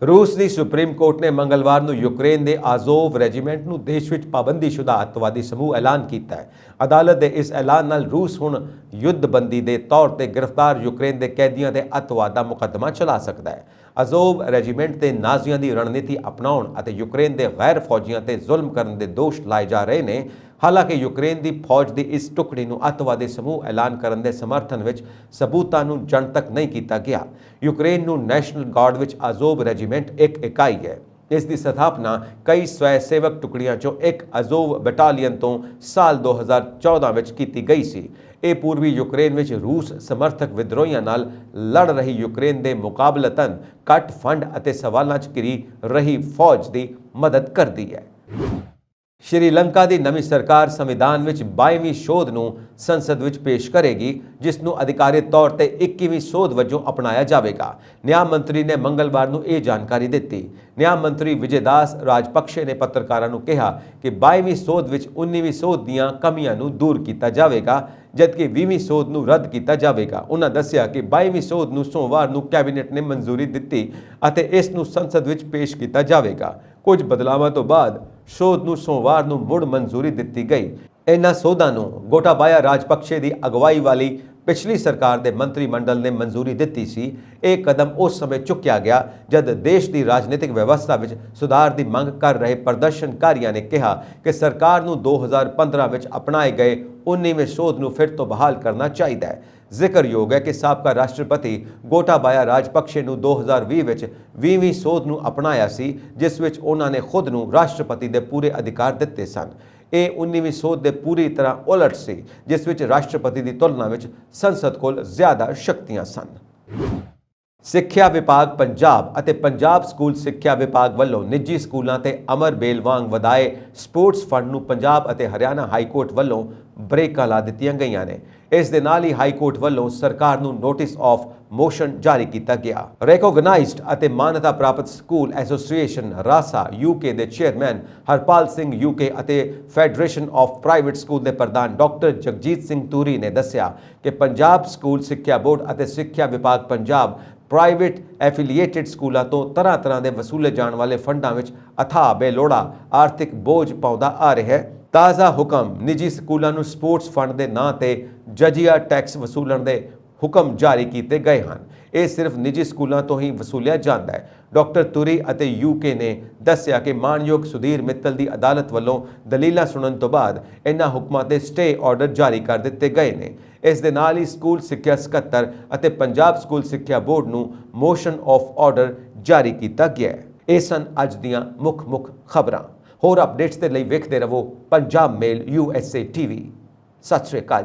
ਰੂਸ ਦੀ ਸੁਪਰੀਮ ਕੋਰਟ ਨੇ ਮੰਗਲਵਾਰ ਨੂੰ ਯੂਕਰੇਨ ਦੇ ਆਜ਼ੋਵ ਰੈਜੀਮੈਂਟ ਨੂੰ ਦੇਸ਼ ਵਿੱਚ ਪਾਬੰਦੀਸ਼ੁਦਾ ਅੱਤਵਾਦੀ ਸਮੂਹ ਐਲਾਨ ਕੀਤਾ ਹੈ। ਅਦਾਲਤ ਦੇ ਇਸ ਐਲਾਨ ਨਾਲ ਰੂਸ ਹੁਣ ਯੁੱਧਬੰਦੀ ਦੇ ਤੌਰ ਤੇ ਗ੍ਰਿਫਤਾਰ ਯੂਕਰੇਨ ਦੇ ਕੈਦੀਆਂ ਦੇ ਅੱਤਵਾਦ ਦਾ ਮੁਕੱਦਮਾ ਚਲਾ ਸਕਦਾ ਹੈ। ਆਜ਼ੋਵ ਰੈਜੀਮੈਂਟ ਤੇ ਨਾਜ਼ੀਆਂ ਦੀ ਰਣਨੀਤੀ ਅਪਣਾਉਣ ਅਤੇ ਯੂਕਰੇਨ ਦੇ ਗੈਰ ਫੌਜੀਆਂ ਤੇ ਜ਼ੁਲਮ ਕਰਨ ਦੇ ਦੋਸ਼ ਲਾਏ ਜਾ ਰਹੇ ਨੇ। ਹਾਲਾਂਕਿ ਯੂਕਰੇਨ ਦੀ ਫੌਜ ਦੀ ਇਸ ਟੁਕੜੀ ਨੂੰ ਅੱਤਵਾਦੀ ਸਮੂਹ ਐਲਾਨ ਕਰਨ ਦੇ ਸਮਰਥਨ ਵਿੱਚ ਸਬੂਤਾਂ ਨੂੰ ਜਨਤਕ ਨਹੀਂ ਕੀਤਾ ਗਿਆ। ਯੂਕਰੇਨ ਨੂੰ ਨੈਸ਼ਨਲ ਗਾਰਡ ਵਿੱਚ ਆਜ਼ੋਵ ਰੈਜੀਮੈਂਟ ਇੱਕ ਇਕਾਈ ਹੈ। ਇਸ ਦੀ ਸਥਾਪਨਾ ਕਈ ਸਵੈ ਸੇਵਕ ਟੁਕੜੀਆਂ ਚੋਂ ਇੱਕ ਆਜ਼ੋਵ ਬਟਾਲੀਅਨ ਤੋਂ ਸਾਲ 2014 ਵਿੱਚ ਕੀਤੀ ਗਈ ਸੀ। ਇਹ ਪੂਰਬੀ ਯੂਕਰੇਨ ਵਿੱਚ ਰੂਸ ਸਮਰਥਕ ਵਿਦਰੋਹੀਆਂ ਨਾਲ ਲੜ ਰਹੀ ਯੂਕਰੇਨ ਦੇ ਮੁਕਾਬਲਤਨ ਘੱਟ ਫੰਡ ਅਤੇ ਸਵਾਲਾਂ 'ਚ ਘਿਰੀ ਰਹੀ ਫੌਜ ਦੀ ਮਦਦ ਕਰਦੀ ਹੈ। ਸ਼੍ਰੀਲੰਕਾ ਦੀ ਨਵੀਂ ਸਰਕਾਰ ਸੰਵਿਧਾਨ ਵਿੱਚ 22ਵੀਂ ਸੋਧ ਨੂੰ ਸੰਸਦ ਵਿੱਚ ਪੇਸ਼ ਕਰੇਗੀ, ਜਿਸ ਨੂੰ ਅਧਿਕਾਰਿਤ ਤੌਰ ਤੇ 21ਵੀਂ ਸੋਧ ਵਜੋਂ ਅਪਣਾਇਆ ਜਾਵੇਗਾ। ਨਿਆਂ ਮੰਤਰੀ ਨੇ ਮੰਗਲਵਾਰ ਨੂੰ ਇਹ ਜਾਣਕਾਰੀ ਦਿੱਤੀ। ਨਿਆਂ ਮੰਤਰੀ ਵਿਜੇਦਾਸ ਰਾਜਪਕਸ਼ੇ ਨੇ ਪੱਤਰਕਾਰਾਂ ਨੂੰ ਕਿਹਾ ਕਿ 22ਵੀਂ ਸੋਧ ਵਿੱਚ 19ਵੀਂ ਸੋਧ ਦੀਆਂ ਕਮੀਆਂ ਨੂੰ ਦੂਰ ਕੀਤਾ ਜਾਵੇਗਾ, ਜਦਕਿ 20ਵੀਂ ਸੋਧ ਨੂੰ ਰੱਦ ਕੀਤਾ ਜਾਵੇਗਾ। ਉਹਨਾਂ ਦੱਸਿਆ ਕਿ 22ਵੀਂ ਸੋਧ ਨੂੰ ਸੋਮਵਾਰ ਨੂੰ ਕੈਬਨਿਟ ਨੇ ਮਨਜ਼ੂਰੀ ਦਿੱਤੀ ਅਤੇ ਇਸ ਨੂੰ ਸੰਸਦ ਵਿੱਚ ਪੇਸ਼ ਕੀਤਾ ਜਾਵੇਗਾ। ਕੁਝ ਬਦਲਾਵਾਂ ਤੋਂ ਬਾਅਦ ਸੋਧ ਨੂੰ ਸੋਮਵਾਰ ਨੂੰ ਮੁੜ ਮਨਜ਼ੂਰੀ ਦਿੱਤੀ ਗਈ। ਇਹਨਾਂ ਸੋਧਾਂ ਨੂੰ ਗੋਟਾਬਾਇਆ ਰਾਜਪਕਸ਼ੇ ਦੀ ਅਗਵਾਈ ਵਾਲੀ ਪਿਛਲੀ ਸਰਕਾਰ ਦੇ ਮੰਤਰੀ ਮੰਡਲ ਨੇ ਮਨਜ਼ੂਰੀ ਦਿੱਤੀ ਸੀ। ਇਹ ਕਦਮ ਉਸ ਸਮੇਂ ਚੁੱਕਿਆ ਗਿਆ ਜਦ ਦੇਸ਼ ਦੀ ਰਾਜਨੀਤਿਕ ਵਿਵਸਥਾ ਵਿੱਚ ਸੁਧਾਰ ਦੀ ਮੰਗ ਕਰ ਰਹੇ ਪ੍ਰਦਰਸ਼ਨਕਾਰੀਆਂ ਨੇ ਕਿਹਾ ਕਿ ਸਰਕਾਰ ਨੂੰ 2015 ਵਿੱਚ ਅਪਣਾਏ ਗਏ 19ਵੇਂ ਸੋਧ ਨੂੰ ਫਿਰ ਤੋਂ ਬਹਾਲ ਕਰਨਾ ਚਾਹੀਦਾ ਹੈ। ਜ਼ਿਕਰਯੋਗ ਹੈ ਕਿ ਸਾਬਕਾ ਰਾਸ਼ਟਰਪਤੀ ਗੋਟਾਬਾਇਆ ਰਾਜਪਕਸ਼ੇ ਨੂੰ 2020 ਵਿੱਚ 20ਵੀਂ ਸੋਧ ਨੂੰ ਅਪਣਾਇਆ ਸੀ, ਜਿਸ ਵਿੱਚ ਉਹਨਾਂ ਨੇ ਖੁਦ ਨੂੰ ਰਾਸ਼ਟਰਪਤੀ ਦੇ ਪੂਰੇ ਅਧਿਕਾਰ ਦਿੱਤੇ ਸਨ। ਇਹ 19ਵੀਂ ਸੋਧ ਦੇ ਪੂਰੀ ਤਰ੍ਹਾਂ ਉਲਟ ਸੀ, ਜਿਸ ਵਿੱਚ ਰਾਸ਼ਟਰਪਤੀ ਦੀ ਤੁਲਨਾ ਵਿੱਚ ਸੰਸਦ ਕੋਲ ਜ਼ਿਆਦਾ ਸ਼ਕਤੀਆਂ ਸਨ। ਸਿੱਖਿਆ ਵਿਭਾਗ ਪੰਜਾਬ ਅਤੇ ਪੰਜਾਬ ਸਕੂਲ ਸਿੱਖਿਆ ਵਿਭਾਗ ਵੱਲੋਂ ਨਿੱਜੀ ਸਕੂਲਾਂ ਤੇ ਅਮਰ ਬੇਲ ਵਾਂਗ ਵਧਾਏ ਸਪੋਰਟਸ ਫੰਡ ਨੂੰ ਪੰਜਾਬ ਅਤੇ ਹਰਿਆਣਾ ਹਾਈ ਕੋਰਟ ਵੱਲੋਂ ਬ੍ਰੇਕਾਂ ਲਾ ਦਿੱਤੀਆਂ ਗਈਆਂ ਨੇ। ਇਸ ਦੇ ਨਾਲ ਹੀ ਹਾਈ ਕੋਰਟ ਵੱਲੋਂ ਸਰਕਾਰ ਨੂੰ ਨੋਟਿਸ ਆਫ ਮੋਸ਼ਨ ਜਾਰੀ ਕੀਤਾ ਗਿਆ। ਰੈਕੋਗਨਾਈਜ਼ਡ ਅਤੇ ਮਾਨਤਾ ਪ੍ਰਾਪਤ ਸਕੂਲ ਐਸੋਸੀਏਸ਼ਨ ਰਾਸਾ ਯੂਕੇ ਦੇ ਚੇਅਰਮੈਨ ਹਰਪਾਲ ਸਿੰਘ ਯੂਕੇ ਅਤੇ ਫੈਡਰੇਸ਼ਨ ਆਫ ਪ੍ਰਾਈਵੇਟ ਸਕੂਲ ਦੇ ਪ੍ਰਧਾਨ ਡਾਕਟਰ ਜਗਜੀਤ ਸਿੰਘ ਤੂਰੀ ਨੇ ਦੱਸਿਆ ਕਿ ਪੰਜਾਬ ਸਕੂਲ ਸਿੱਖਿਆ ਬੋਰਡ ਅਤੇ ਸਿੱਖਿਆ ਵਿਭਾਗ ਪੰਜਾਬ ਪ੍ਰਾਈਵੇਟ ਐਫੀਲੀਏਟਡ ਸਕੂਲਾਂ ਤੋਂ ਤਰ੍ਹਾਂ ਦੇ ਵਸੂਲੇ ਜਾਣ ਵਾਲੇ ਫੰਡਾਂ ਵਿੱਚ ਅਥਾਹ ਬੇਲੋੜਾ ਆਰਥਿਕ ਬੋਝ ਪਾਉਂਦਾ ਆ ਰਿਹਾ ਹੈ। ਤਾਜ਼ਾ ਹੁਕਮ ਨਿੱਜੀ ਸਕੂਲਾਂ ਨੂੰ ਸਪੋਰਟਸ ਫੰਡ ਦੇ ਨਾਂ ਤੇ ਜਜੀਆ ਟੈਕਸ ਵਸੂਲਣ ਦੇ ਹੁਕਮ ਜਾਰੀ ਕੀਤੇ ਗਏ ਹਨ। ਇਹ ਸਿਰਫ ਨਿੱਜੀ ਸਕੂਲਾਂ ਤੋਂ ਹੀ ਵਸੂਲਿਆ ਜਾਂਦਾ ਹੈ। ਡਾਕਟਰ ਤੁਰੀ ਅਤੇ ਯੂਕੇ ਨੇ ਦੱਸਿਆ ਕਿ ਮਾਨਯੋਗ ਸੁਧੀਰ ਮਿੱਤਲ ਦੀ ਅਦਾਲਤ ਵੱਲੋਂ ਦਲੀਲਾਂ ਸੁਣਨ ਤੋਂ ਬਾਅਦ ਇਹਨਾਂ ਹੁਕਮਾਂ ਤੇ ਸਟੇ ਆਰਡਰ ਜਾਰੀ ਕਰ ਦਿੱਤੇ ਗਏ ਨੇ। ਇਸ ਦੇ ਨਾਲ ਹੀ ਸਕੂਲ ਸਿੱਖਿਆ ਸਕੱਤਰ ਅਤੇ ਪੰਜਾਬ ਸਕੂਲ ਸਿੱਖਿਆ ਬੋਰਡ ਨੂੰ ਮੋਸ਼ਨ ਆਫ ਆਰਡਰ ਜਾਰੀ ਕੀਤਾ ਗਿਆ ਹੈ। ਇਹ ਸਨ ਅੱਜ ਦੀਆਂ ਮੁੱਖ ਖਬਰਾਂ। ਹੋਰ ਅਪਡੇਟਸ ਦੇ ਲਈ ਵੇਖਦੇ ਰਹੋ ਪੰਜਾਬ ਮੇਲ USA TV। ਸਤਿ ਸ਼੍ਰੀ ਅਕਾਲ।